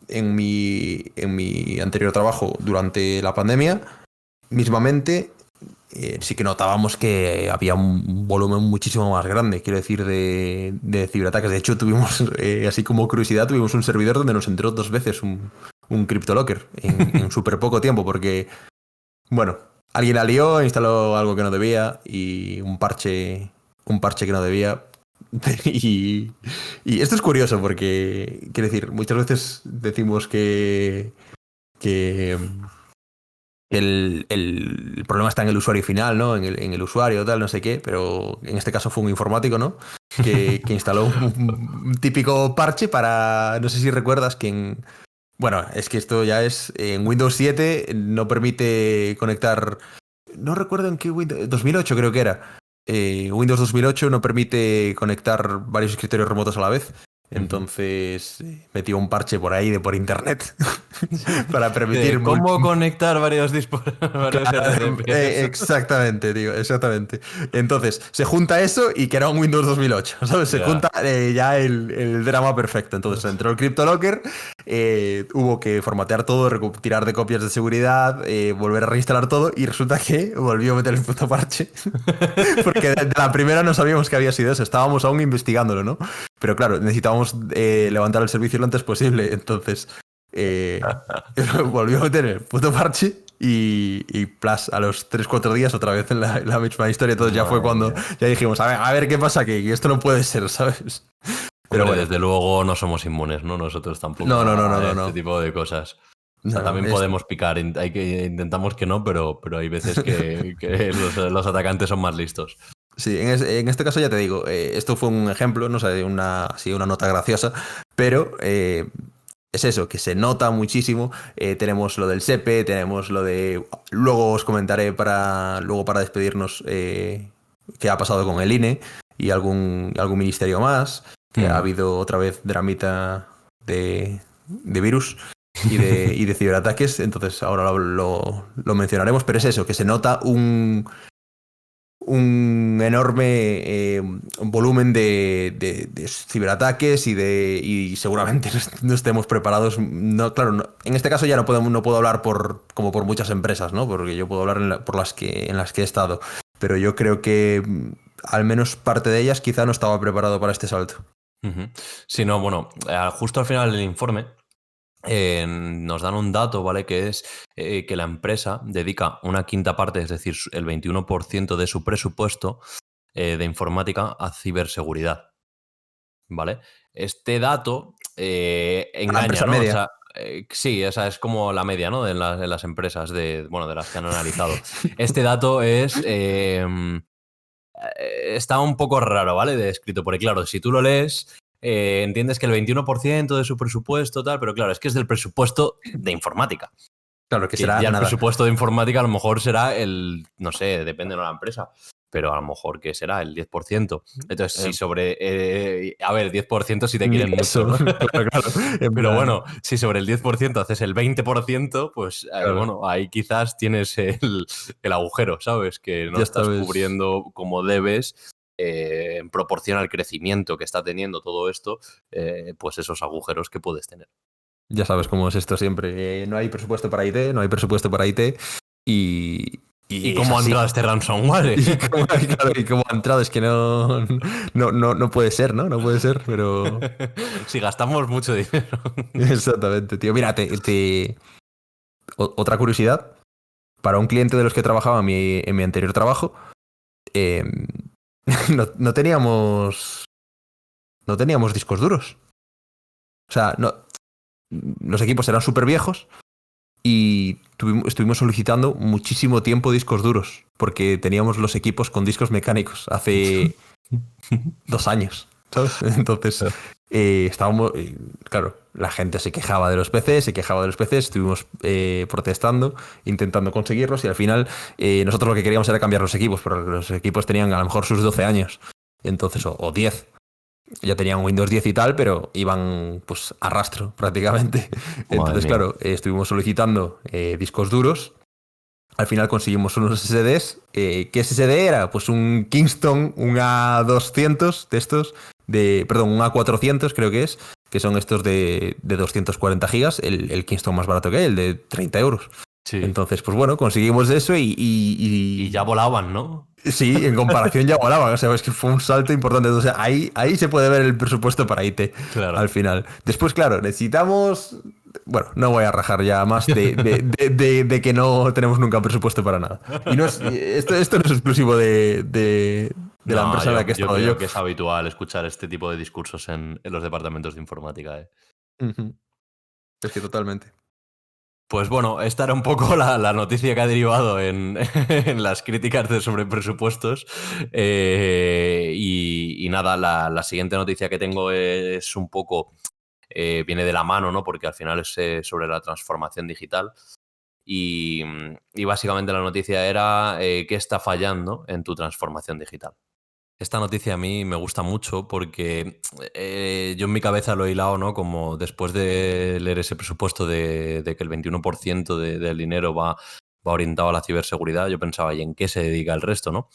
S1: en mi anterior trabajo durante la pandemia, mismamente, sí que notábamos que había un volumen muchísimo más grande, quiero decir, de ciberataques. De hecho, tuvimos, así como curiosidad, tuvimos un servidor donde nos entró 2 veces un CryptoLocker en súper poco tiempo, porque, bueno, alguien la lió, instaló algo que no debía y un parche que no debía. Y, y esto es curioso porque, quiero decir, muchas veces decimos que el problema está en el usuario final, ¿no? En el usuario, tal, no sé qué, pero en este caso fue un informático, ¿no? Que instaló un típico parche para, no sé si recuerdas que bueno, es que esto ya es, en Windows 7 no permite conectar, no recuerdo en qué Windows, 2008 creo que era. Windows 2008 no permite conectar varios escritorios remotos a la vez.
S2: Ujú.
S1: Entonces metió un parche por ahí por internet para permitir
S2: ¿Cómo conectar varios RDPs?
S1: Exactamente, tío, exactamente. Entonces, se junta eso y que era un Windows 2008, ¿sabes? Se
S2: Ya.
S1: junta ya el drama perfecto. Entonces entró el CryptoLocker, hubo que formatear todo, tirar de copias de seguridad, volver a reinstalar todo y resulta que volvió a meter el puto parche. Porque de la primera no sabíamos que había sido eso, estábamos aún investigándolo, ¿no? Pero claro, necesitábamos levantar el servicio lo antes posible, entonces eh, volvió a meter el puto parche y plus, a los 3 4 días otra vez en la misma historia. Entonces ya fue
S2: Madre
S1: cuando
S2: mía.
S1: ya dijimos, a ver qué pasa aquí, y esto no puede ser, ¿sabes? Pero
S2: Hombre,
S1: bueno,
S2: desde luego no somos inmunes, ¿no? Nosotros tampoco
S1: no, no, no, no,
S2: a
S1: no,
S2: este
S1: no.
S2: tipo de cosas. O sea,
S1: No, no,
S2: también podemos picar, intentamos que no, pero hay veces que los atacantes son más listos.
S1: Sí, en este caso ya te digo, esto fue un ejemplo, no sé, así una nota graciosa, pero es eso, que se nota muchísimo. Tenemos lo del SEPE, tenemos lo de... Luego os comentaré luego para despedirnos qué ha pasado con el INE y algún ministerio más, que ha
S2: Mm.
S1: habido otra vez dramita de virus y de ciberataques, entonces ahora lo mencionaremos, pero es eso, que se nota un enorme volumen de ciberataques y seguramente no estemos preparados. No, claro, en este caso ya no puedo hablar como por muchas empresas, ¿no? Porque yo puedo hablar por en las que he estado. Pero yo creo que al menos parte de ellas quizá no estaba preparado para este salto.
S2: Ujú. Sí, no, bueno, justo al final del informe nos dan un dato, ¿vale? Que es que la empresa dedica una quinta parte, es decir, el 21% de su presupuesto de informática a ciberseguridad, ¿vale? Este dato
S1: A la
S2: engaña,
S1: empresa
S2: ¿no? O
S1: media.
S2: sea, sí, esa es como la media, ¿no? En las empresas bueno, de las que han analizado. Este dato está un poco raro, ¿vale? De escrito, porque claro, si tú lo lees, entiendes que el 21% de su presupuesto, tal, pero claro, es que es del presupuesto de informática.
S1: Claro que
S2: Que
S1: será
S2: ya el
S1: nada.
S2: presupuesto de informática a lo mejor será no sé, depende de la empresa, pero a lo mejor que será el 10%. Entonces, si
S1: Eh,
S2: a ver, 10% si te
S1: Ni
S2: quieren mucho,
S1: eso.
S2: ¿no?
S1: Claro, claro. En
S2: Pero
S1: plan,
S2: bueno, si sobre el 10% haces el 20%, pues
S1: claro,
S2: bueno, ahí quizás tienes el agujero, ¿sabes? Que no
S1: ya
S2: estás
S1: sabes.
S2: cubriendo como debes en proporción al crecimiento que está teniendo todo esto, pues esos agujeros que puedes tener.
S1: Ya sabes cómo es esto siempre. No hay presupuesto para IT, no hay presupuesto para IT y,
S2: ¿Y
S1: y es
S2: cómo ha
S1: así.
S2: entrado este ransomware?
S1: Y cómo ha entrado, es que no puede ser, ¿no? No puede ser, pero
S2: Si gastamos mucho dinero.
S1: exactamente, tío. Mira, otra curiosidad. Para un cliente de los que trabajaba en mi anterior trabajo, eh, no teníamos discos duros. O sea, los equipos eran súper viejos y estuvimos solicitando muchísimo tiempo discos duros porque teníamos los equipos con discos mecánicos hace 2 años, ¿sabes? Entonces, estábamos, claro, la gente se quejaba de los PCs, estuvimos protestando, intentando conseguirlos y al final nosotros lo que queríamos era cambiar los equipos, pero los equipos tenían a lo mejor sus 12 años, entonces, o 10. Ya tenían Windows 10 y tal, pero iban pues a rastro prácticamente.
S2: Madre
S1: Entonces,
S2: mía.
S1: claro, estuvimos solicitando discos duros. Al final conseguimos unos SSDs. ¿Qué SSD era? Pues un Kingston, un A200 de estos, perdón, un A400 creo que son estos de 240 gigas, el Kingston más barato que hay, el de 30 euros.
S2: Sí.
S1: Entonces, pues bueno, conseguimos eso
S2: Y ya volaban, ¿no?
S1: sí, en comparación ya volaban, o sea, es que fue un salto importante. O sea, ahí se puede ver el presupuesto para IT
S2: Claro.
S1: al final. Después, claro, necesitamos. Bueno, no voy a rajar ya más de que no tenemos nunca presupuesto para nada. Y no esto no es exclusivo de la
S2: No,
S1: empresa en la que he
S2: yo
S1: estado yo.
S2: creo que es habitual escuchar este tipo de discursos en los departamentos de informática, ¿eh?
S1: Ujú. Es que totalmente.
S2: Pues bueno, esta era un poco la noticia que ha derivado en, en las críticas sobre presupuestos. Y nada, la siguiente noticia que tengo es un poco, viene de la mano, ¿no? Porque al final es sobre la transformación digital. Y básicamente la noticia era qué está fallando en tu transformación digital. Esta noticia a mí me gusta mucho porque yo en mi cabeza lo he hilado, ¿no? Como después de leer ese presupuesto de que el 21% del dinero va orientado a la ciberseguridad, yo pensaba, ¿y en qué se dedica el resto, no?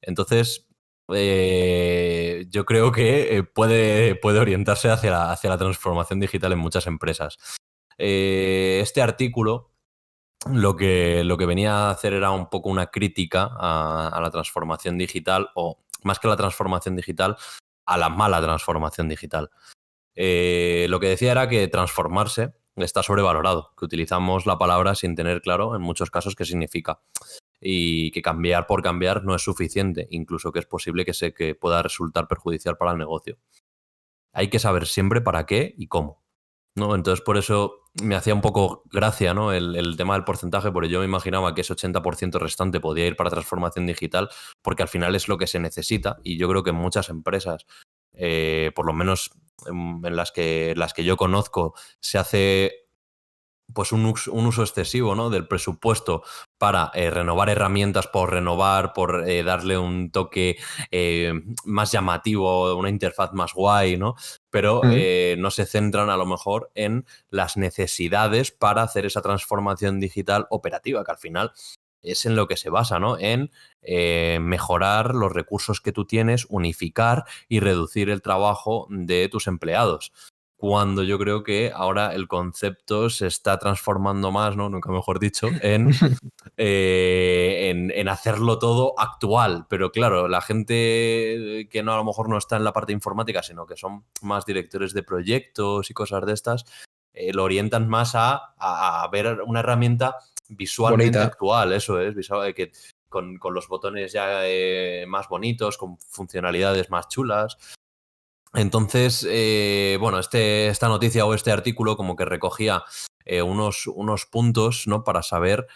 S2: Entonces, yo creo que puede orientarse hacia la transformación digital en muchas empresas. Este artículo lo que venía a hacer era un poco una crítica a la transformación digital, o más que la transformación digital, a la mala transformación digital. Lo que decía era que transformarse está sobrevalorado, que utilizamos la palabra sin tener claro en muchos casos qué significa y que cambiar por cambiar no es suficiente, incluso que es posible que pueda resultar perjudicial para el negocio. Hay que saber siempre para qué y cómo, ¿no? Entonces, por eso me hacía un poco gracia, ¿no? El tema del porcentaje, porque yo me imaginaba que ese 80% restante podía ir para transformación digital, porque al final es lo que se necesita y yo creo que en muchas empresas, por lo menos en las que yo conozco, se hace pues un uso excesivo, ¿no? Del presupuesto para renovar herramientas por renovar, por darle un toque más llamativo, una interfaz más guay, ¿no? Pero
S1: Mm.
S2: no se centran a lo mejor en las necesidades para hacer esa transformación digital operativa, que al final es en lo que se basa, ¿no? En mejorar los recursos que tú tienes, unificar y reducir el trabajo de tus empleados, cuando yo creo que ahora el concepto se está transformando más, ¿no? Nunca mejor dicho, en hacerlo todo actual. Pero claro, la gente que no a lo mejor no está en la parte informática, sino que son más directores de proyectos y cosas de estas, lo orientan más a ver una herramienta visualmente
S1: Bonita.
S2: actual, eso es, visual, que con los botones ya más bonitos, con funcionalidades más chulas. Entonces, bueno, esta noticia o este artículo como que recogía unos puntos, ¿no? Para saber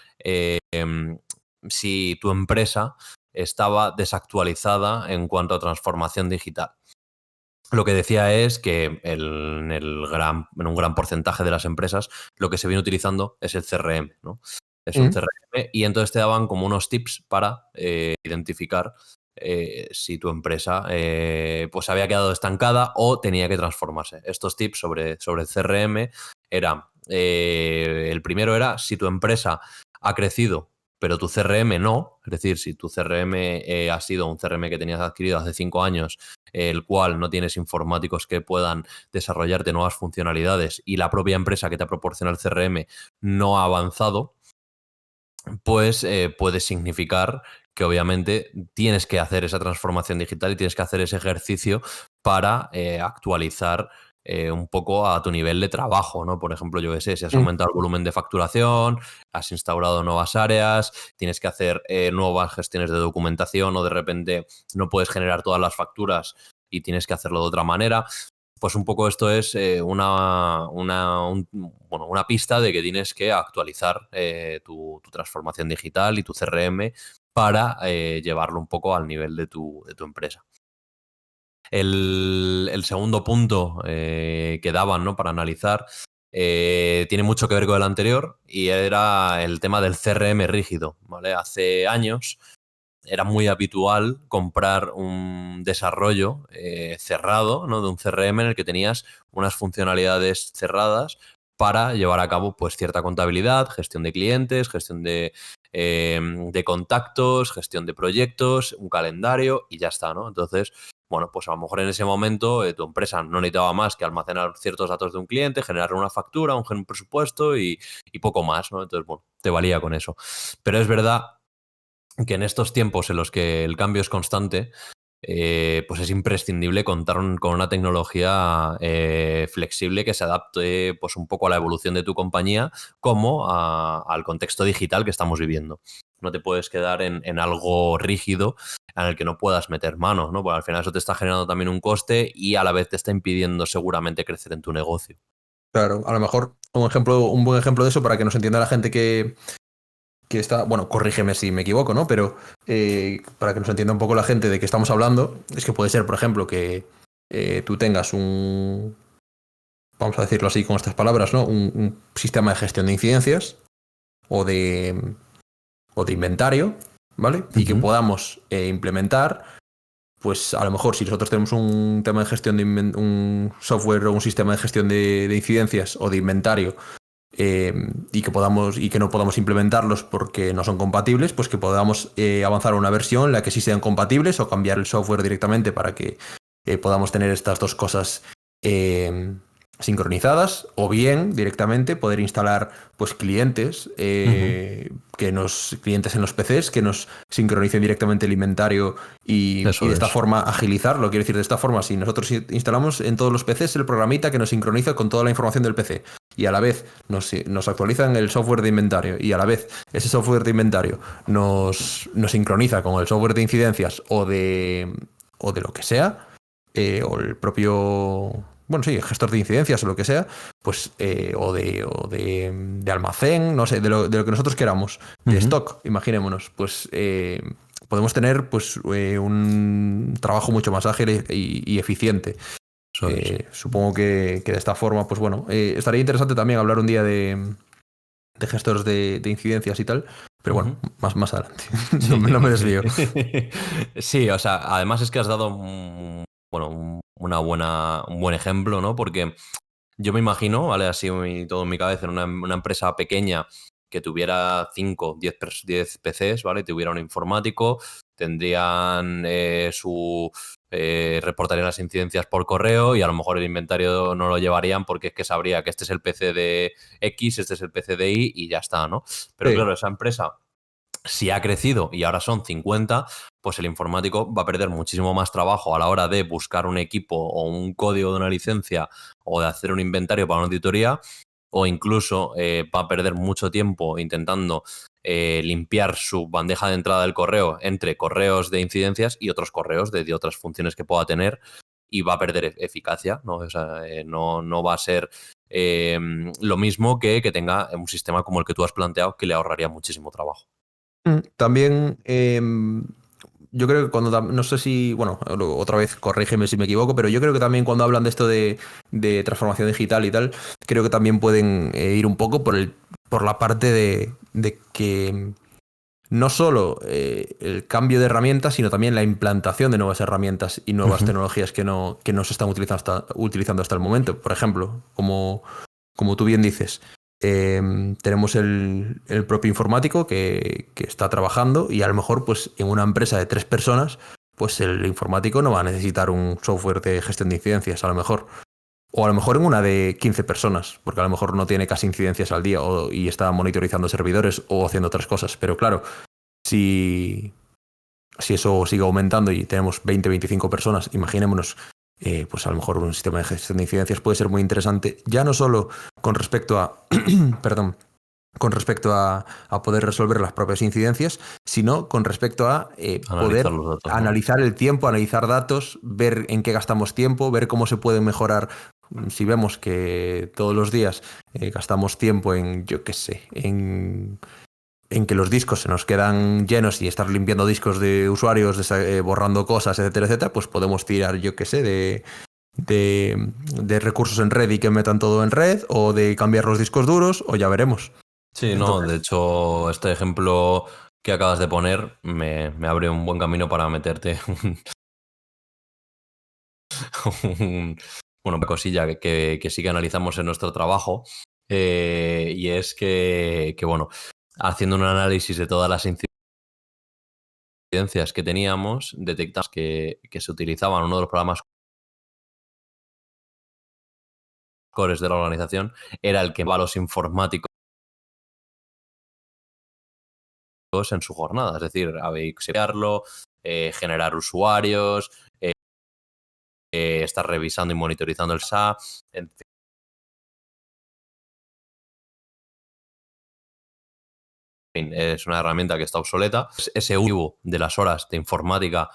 S2: si tu empresa estaba desactualizada en cuanto a transformación digital. Lo que decía es que en un gran porcentaje de las empresas lo que se viene utilizando es el CRM, ¿no? Es un
S1: Mm.
S2: CRM y entonces te daban como unos tips para identificar si tu empresa pues había quedado estancada o tenía que transformarse. Estos tips sobre el CRM eran, el primero era si tu empresa ha crecido pero tu CRM no. Es decir, si tu CRM ha sido un CRM que tenías adquirido hace 5 años, el cual no tienes informáticos que puedan desarrollarte nuevas funcionalidades y la propia empresa que te proporciona el CRM no ha avanzado, pues puede significar que obviamente tienes que hacer esa transformación digital y tienes que hacer ese ejercicio para actualizar un poco a tu nivel de trabajo, ¿no? Por ejemplo, yo qué sé, si has aumentado el volumen de facturación, has instaurado nuevas áreas, tienes que hacer nuevas gestiones de documentación o de repente no puedes generar todas las facturas y tienes que hacerlo de otra manera. Pues un poco esto es una pista de que tienes que actualizar tu transformación digital y tu CRM para llevarlo un poco al nivel de tu empresa. El segundo punto que daban, ¿no?, para analizar tiene mucho que ver con el anterior y era el tema del CRM rígido, ¿vale? Hace años era muy habitual comprar un desarrollo cerrado, ¿no?, de un CRM en el que tenías unas funcionalidades cerradas para llevar a cabo pues cierta contabilidad, gestión de clientes, gestión de contactos, gestión de proyectos, un calendario y ya está, ¿no? Entonces, bueno, pues a lo mejor en ese momento tu empresa no necesitaba más que almacenar ciertos datos de un cliente, generar una factura, un presupuesto y poco más, ¿no? Entonces, bueno, te valía con eso. Pero es verdad que en estos tiempos en los que el cambio es constante, pues es imprescindible contar con una tecnología flexible que se adapte pues un poco a la evolución de tu compañía como al contexto digital que estamos viviendo. No te puedes quedar en algo rígido en el que no puedas meter manos, ¿no? Porque al final eso te está generando también un coste y a la vez te está impidiendo seguramente crecer en tu negocio.
S1: Claro, a lo mejor un buen ejemplo de eso para que nos entienda la gente que está, bueno, corrígeme si me equivoco, ¿no? Pero para que nos entienda un poco la gente de qué estamos hablando, es que puede ser, por ejemplo, que tú tengas vamos a decirlo así con estas palabras, ¿no? Un sistema de gestión de incidencias o de inventario, ¿vale? Y que podamos implementar, pues a lo mejor si nosotros tenemos un tema de gestión un software o un sistema de gestión de incidencias o de inventario y que no podamos implementarlos porque no son compatibles, pues que podamos avanzar a una versión en la que sí sean compatibles o cambiar el software directamente para que podamos tener estas dos cosas sincronizadas, o bien directamente poder instalar pues clientes clientes en los PCs que nos sincronicen directamente el inventario y de esta forma agilizarlo. Quiero decir, de esta forma, si nosotros instalamos en todos los PCs el programita que nos sincroniza con toda la información del PC y a la vez nos actualizan el software de inventario y a la vez ese software de inventario nos sincroniza con el software de incidencias o de lo que sea, o el propio, bueno, sí, gestor de incidencias o lo que sea, pues o de almacén, no sé, de lo que nosotros queramos, de stock, imaginémonos, pues podemos tener pues un trabajo mucho más ágil y eficiente. Supongo que de esta forma, pues bueno, estaría interesante también hablar un día de gestores de incidencias y tal, pero bueno, más adelante. No me desvío.
S2: Sí, o sea, además es que has dado un buen ejemplo, ¿no? Porque yo me imagino, ¿vale? Así todo en mi cabeza, en una empresa pequeña que tuviera 5, 10 PCs, ¿vale? Tuviera un informático, tendrían reportarían las incidencias por correo y a lo mejor el inventario no lo llevarían porque es que sabría que este es el PC de X, este es el PC de Y y ya está, ¿no? Pero sí, claro, esa empresa, si ha crecido y ahora son 50, pues el informático va a perder muchísimo más trabajo a la hora de buscar un equipo o un código de una licencia o de hacer un inventario para una auditoría, o incluso va a perder mucho tiempo intentando limpiar su bandeja de entrada del correo entre correos de incidencias y otros correos de otras funciones que pueda tener y va a perder eficacia, ¿no? O sea, no va a ser lo mismo que tenga un sistema como el que tú has planteado, que le ahorraría muchísimo trabajo.
S1: También yo creo que cuando, no sé si, bueno, otra vez corrígeme si me equivoco, pero yo creo que también cuando hablan de esto de transformación digital y tal, creo que también pueden ir un poco por la parte de que no solo el cambio de herramientas, sino también la implantación de nuevas herramientas y nuevas tecnologías que no se están utilizando hasta el momento. Por ejemplo, como tú bien dices, tenemos el propio informático que está trabajando y a lo mejor pues en una empresa de 3 personas, pues el informático no va a necesitar un software de gestión de incidencias a lo mejor. O a lo mejor en una de 15 personas, porque a lo mejor no tiene casi incidencias al día y está monitorizando servidores o haciendo otras cosas. Pero claro, si eso sigue aumentando y tenemos 20, 25 personas, imaginémonos, pues a lo mejor un sistema de gestión de incidencias puede ser muy interesante, ya no solo con respecto a, perdón, con respecto a poder resolver las propias incidencias, sino con respecto a poder
S2: Analizar los datos, ¿no?
S1: analizar el tiempo, analizar datos, ver en qué gastamos tiempo, ver cómo se puede mejorar. Si vemos que todos los días gastamos tiempo en, yo qué sé, en que los discos se nos quedan llenos y estar limpiando discos de usuarios, borrando cosas, etcétera, etcétera, pues podemos tirar, yo qué sé, de recursos en red y que metan todo en red, o de cambiar los discos duros, o ya veremos.
S2: Sí, no, de hecho, este ejemplo que acabas de poner me abre un buen camino para meterte bueno, una cosilla que sí que analizamos en nuestro trabajo, y es que, bueno, haciendo un análisis de todas las incidencias que teníamos, detectamos que se utilizaban uno de los programas cores de la organización, era el que va a los informáticos en su jornada, es decir, crearlo, generar usuarios, estar revisando y monitorizando el SA, en fin, es una herramienta que está obsoleta. Ese uso de las horas de informática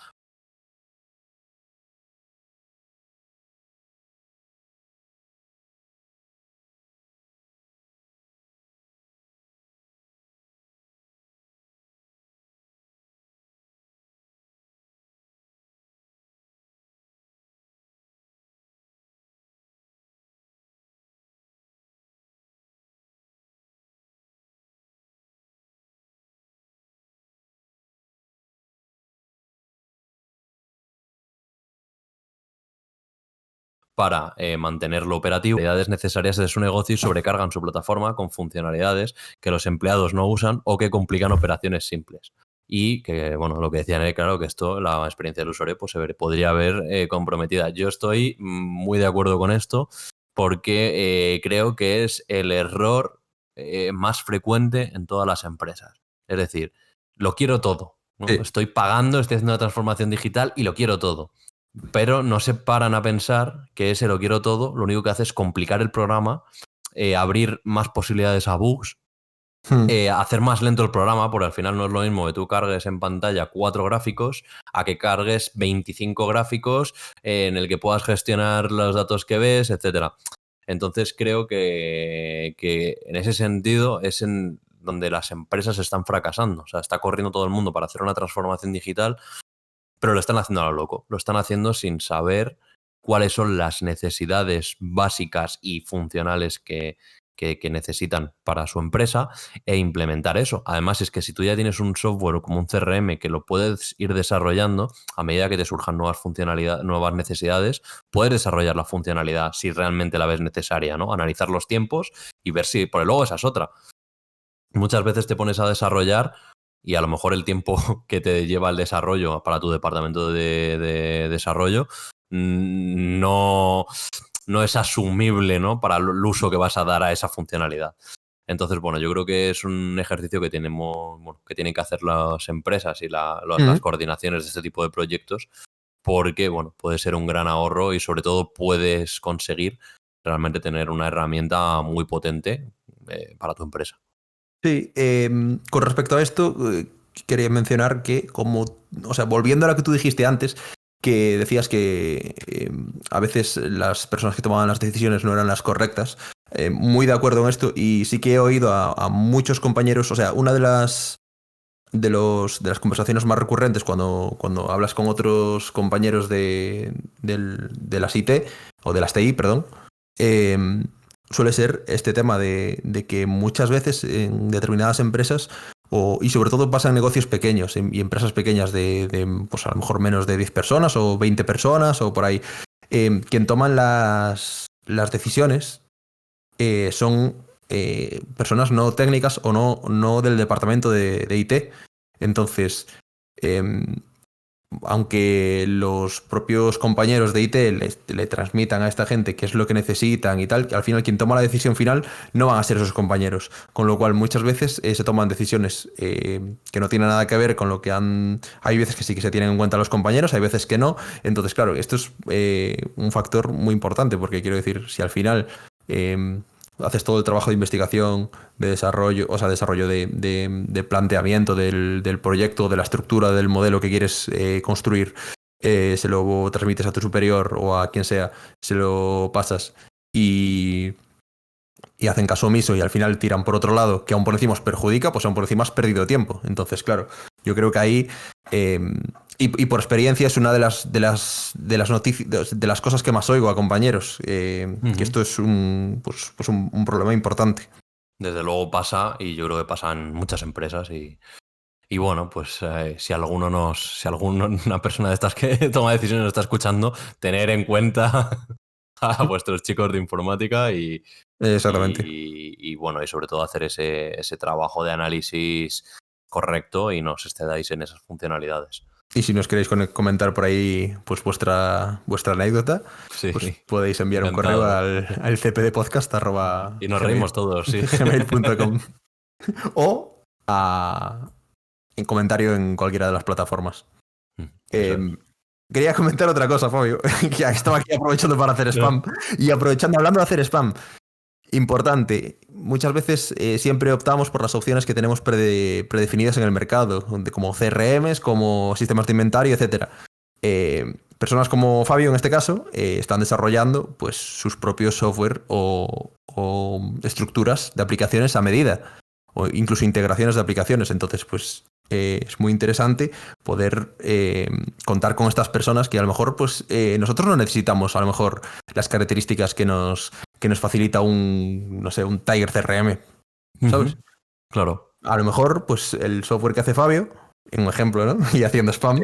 S2: para mantenerlo operativo, funcionalidades necesarias de su negocio y sobrecargan su plataforma con funcionalidades que los empleados no usan o que complican operaciones simples. Y que, bueno, lo que decían, claro, que esto, la experiencia del usuario, pues podría haber comprometida. Yo estoy muy de acuerdo con esto porque creo que es el error más frecuente en todas las empresas. Es decir, lo quiero todo, ¿no?
S1: Sí.
S2: Estoy pagando, estoy haciendo una transformación digital y lo quiero todo. Pero no se paran a pensar que ese lo quiero todo, lo único que hace es complicar el programa, abrir más posibilidades a bugs, hacer más lento el programa, porque al final no es lo mismo que tú cargues en pantalla 4 gráficos a que cargues 25 gráficos en el que puedas gestionar los datos que ves, etcétera. Entonces creo que en ese sentido es en donde las empresas están fracasando. O sea, está corriendo todo el mundo para hacer una transformación digital, pero lo están haciendo a lo loco. Lo están haciendo sin saber cuáles son las necesidades básicas y funcionales que necesitan para su empresa e implementar eso. Además, es que si tú ya tienes un software como un CRM que lo puedes ir desarrollando a medida que te surjan nuevas funcionalidades, nuevas necesidades, puedes desarrollar la funcionalidad si realmente la ves necesaria, ¿no? Analizar los tiempos y ver si, por luego esa es otra. Muchas veces te pones a desarrollar y a lo mejor el tiempo que te lleva el desarrollo para tu departamento de desarrollo no es asumible, ¿no? Para el uso que vas a dar a esa funcionalidad. Entonces, bueno, yo creo que es un ejercicio que que tienen que hacer las empresas y las coordinaciones de este tipo de proyectos, porque, bueno, puede ser un gran ahorro y sobre todo puedes conseguir realmente tener una herramienta muy potente para tu empresa.
S1: Sí, con respecto a esto, quería mencionar que o sea, volviendo a lo que tú dijiste antes, que decías que a veces las personas que tomaban las decisiones no eran las correctas, muy de acuerdo en esto y sí que he oído a muchos compañeros, o sea, una de las conversaciones más recurrentes cuando hablas con otros compañeros de las IT, o de las TI, perdón, suele ser este tema de que muchas veces en determinadas empresas, y sobre todo pasa en negocios pequeños y empresas pequeñas pues a lo mejor menos de 10 personas o 20 personas o por ahí, quien toman las decisiones son personas no técnicas o no del departamento de IT. Entonces, aunque los propios compañeros de IT le transmitan a esta gente qué es lo que necesitan y tal, que al final quien toma la decisión final no van a ser esos compañeros. Con lo cual muchas veces se toman decisiones que no tienen nada que ver con lo que han... Hay veces que sí que se tienen en cuenta los compañeros, hay veces que no. Entonces, claro, esto es un factor muy importante porque quiero decir, si al final... haces todo el trabajo de investigación, de desarrollo, o sea, desarrollo de planteamiento del proyecto, de la estructura, del modelo que quieres construir, se lo transmites a tu superior o a quien sea, se lo pasas y hacen caso omiso y al final tiran por otro lado, que aún por encima os perjudica, pues aún por encima has perdido tiempo. Entonces, claro, yo creo que ahí, y por experiencia es una de las noticias, de las cosas que más oigo a compañeros, que esto es un problema importante.
S2: Desde luego pasa, y yo creo que pasa en muchas empresas, y bueno, pues si alguna persona de estas que toma decisiones nos está escuchando, tener en cuenta a vuestros chicos de informática
S1: Exactamente.
S2: y bueno, y sobre todo hacer ese trabajo de análisis correcto y no os excedáis en esas funcionalidades.
S1: Y si nos queréis comentar por ahí pues vuestra anécdota,
S2: Sí,
S1: pues podéis enviar un correo al cpdpodcast@
S2: y nos reímos todos, sí.
S1: gmail.com o en comentario en cualquiera de las plataformas. Quería comentar otra cosa, Fabio, que estaba aquí aprovechando para hacer spam. Y hablando de hacer spam, importante, muchas veces siempre optamos por las opciones que tenemos predefinidas en el mercado, como CRMs, como sistemas de inventario, etc. Personas como Fabio, en este caso, están desarrollando pues, sus propios software o estructuras de aplicaciones a medida, o incluso integraciones de aplicaciones. Entonces, pues es muy interesante poder contar con estas personas que a lo mejor pues nosotros no necesitamos a lo mejor las características que nos facilita un Tiger CRM, ¿sabes?
S2: Claro.
S1: A lo mejor pues el software que hace Fabio, en un ejemplo, ¿no? Y haciendo spam,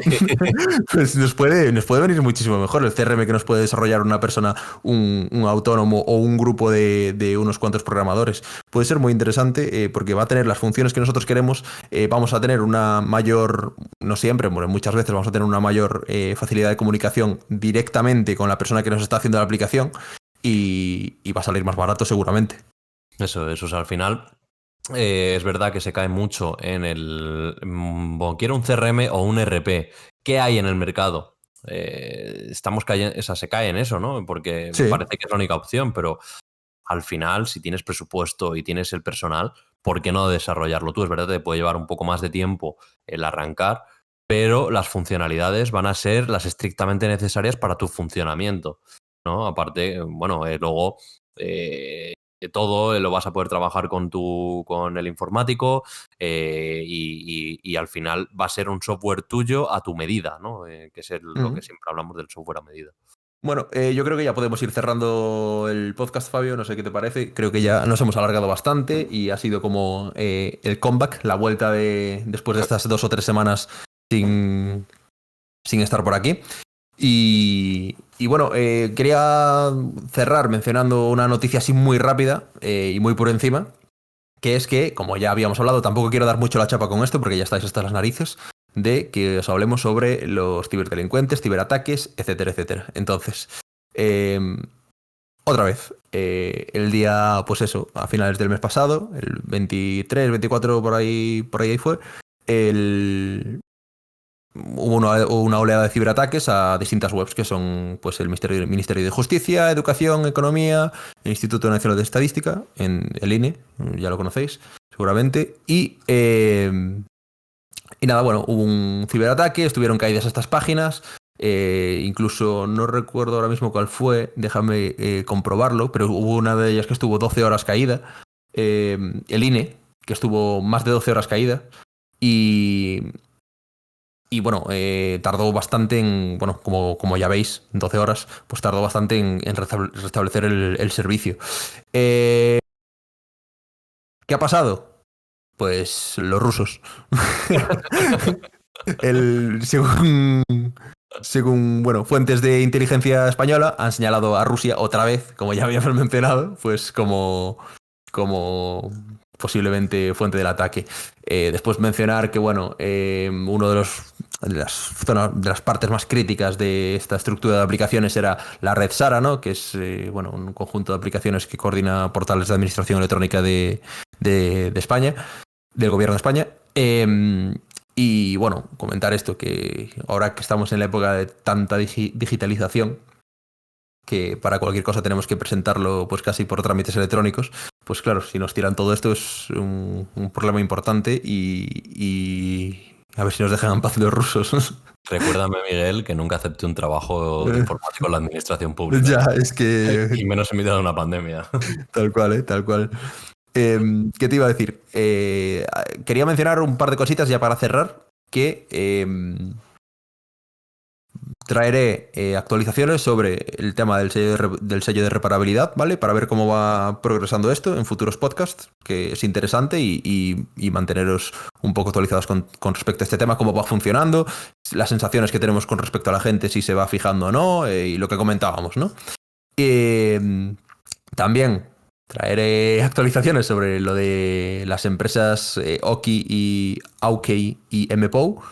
S1: pues nos puede venir muchísimo mejor el CRM que nos puede desarrollar una persona, un autónomo o un grupo de unos cuantos programadores. Puede ser muy interesante porque va a tener las funciones que nosotros queremos, vamos a tener una mayor, no siempre, bueno, muchas veces vamos a tener una mayor facilidad de comunicación directamente con la persona que nos está haciendo la aplicación y va a salir más barato seguramente.
S2: Eso es, al final... es verdad que se cae mucho en bueno, quiero un CRM o un RP. ¿Qué hay en el mercado? Estamos cayendo, se cae en eso, ¿no? Porque
S1: Sí.
S2: parece que es la única opción, pero al final, si tienes presupuesto y tienes el personal, ¿por qué no desarrollarlo tú? Es verdad que te puede llevar un poco más de tiempo el arrancar, pero las funcionalidades van a ser las estrictamente necesarias para tu funcionamiento, ¿no? Aparte, bueno, luego... todo lo vas a poder trabajar con el informático y al final va a ser un software tuyo a tu medida, ¿no? Que es lo que siempre hablamos del software a medida.
S1: Bueno, yo creo que ya podemos ir cerrando el podcast, Fabio, no sé qué te parece. Creo que ya nos hemos alargado bastante y ha sido como el comeback, la vuelta después de estas 2 o 3 semanas sin estar por aquí. Y bueno, quería cerrar mencionando una noticia así muy rápida y muy por encima, que es que, como ya habíamos hablado, tampoco quiero dar mucho la chapa con esto porque ya estáis hasta las narices, de que os hablemos sobre los ciberdelincuentes, ciberataques, etcétera, etcétera. Entonces, otra vez, el día, pues eso, a finales del mes pasado, el 23, 24, por ahí fue, hubo una oleada de ciberataques a distintas webs que son pues el Ministerio de Justicia, Educación, Economía, el Instituto Nacional de Estadística, el INE, ya lo conocéis seguramente, y nada, bueno, hubo un ciberataque, estuvieron caídas estas páginas, incluso no recuerdo ahora mismo cuál fue, déjame comprobarlo, pero hubo una de ellas que estuvo 12 horas caída, el INE, que estuvo más de 12 horas caída, y bueno, tardó bastante en, bueno, como ya veis, 12 horas, pues tardó bastante en restablecer el servicio. ¿Qué ha pasado? Pues los rusos. Según bueno, fuentes de inteligencia española, han señalado a Rusia otra vez, como ya habíamos mencionado, pues como como posiblemente fuente del ataque. Después mencionar que, bueno, uno de las partes más críticas de esta estructura de aplicaciones era la red SARA, ¿no? Que es bueno, un conjunto de aplicaciones que coordina portales de administración electrónica de España, del gobierno de España. Y bueno, comentar esto, que ahora que estamos en la época de tanta digitalización, que para cualquier cosa tenemos que presentarlo pues casi por trámites electrónicos, pues claro, si nos tiran todo esto es un problema importante y a ver si nos dejan en paz los rusos.
S2: Recuérdame, Miguel, que nunca acepté un trabajo de informático en la administración pública.
S1: Ya, es que...
S2: Y menos en mitad de una pandemia.
S1: Tal cual, tal cual. ¿Qué te iba a decir? Quería mencionar un par de cositas ya para cerrar, que traeré actualizaciones sobre el tema del sello de reparabilidad, ¿vale? Para ver cómo va progresando esto en futuros podcasts, que es interesante, y manteneros un poco actualizados con respecto a este tema, cómo va funcionando, las sensaciones que tenemos con respecto a la gente, si se va fijando o no, y lo que comentábamos, ¿no? También traeré actualizaciones sobre lo de las empresas Oki y Aukey y MPO,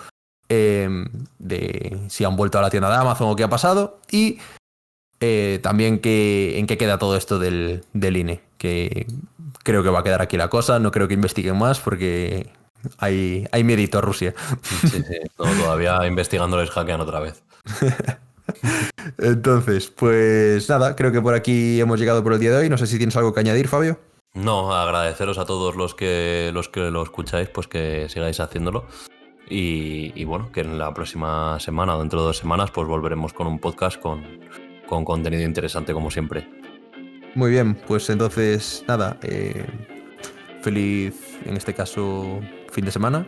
S1: de si han vuelto a la tienda de Amazon o qué ha pasado, y también en qué queda todo esto del INE, que creo que va a quedar aquí la cosa, no creo que investiguen más porque hay miedito a Rusia.
S2: Sí. No, todavía investigando les hackean otra vez.
S1: Entonces, pues nada, creo que por aquí hemos llegado por el día de hoy. No sé si tienes algo que añadir, Fabio.
S2: No, agradeceros a todos los que lo escucháis, pues que sigáis haciéndolo. Y bueno, que en la próxima semana o dentro de 2 semanas pues volveremos con un podcast con contenido interesante como siempre.
S1: Muy bien, pues entonces nada, feliz en este caso fin de semana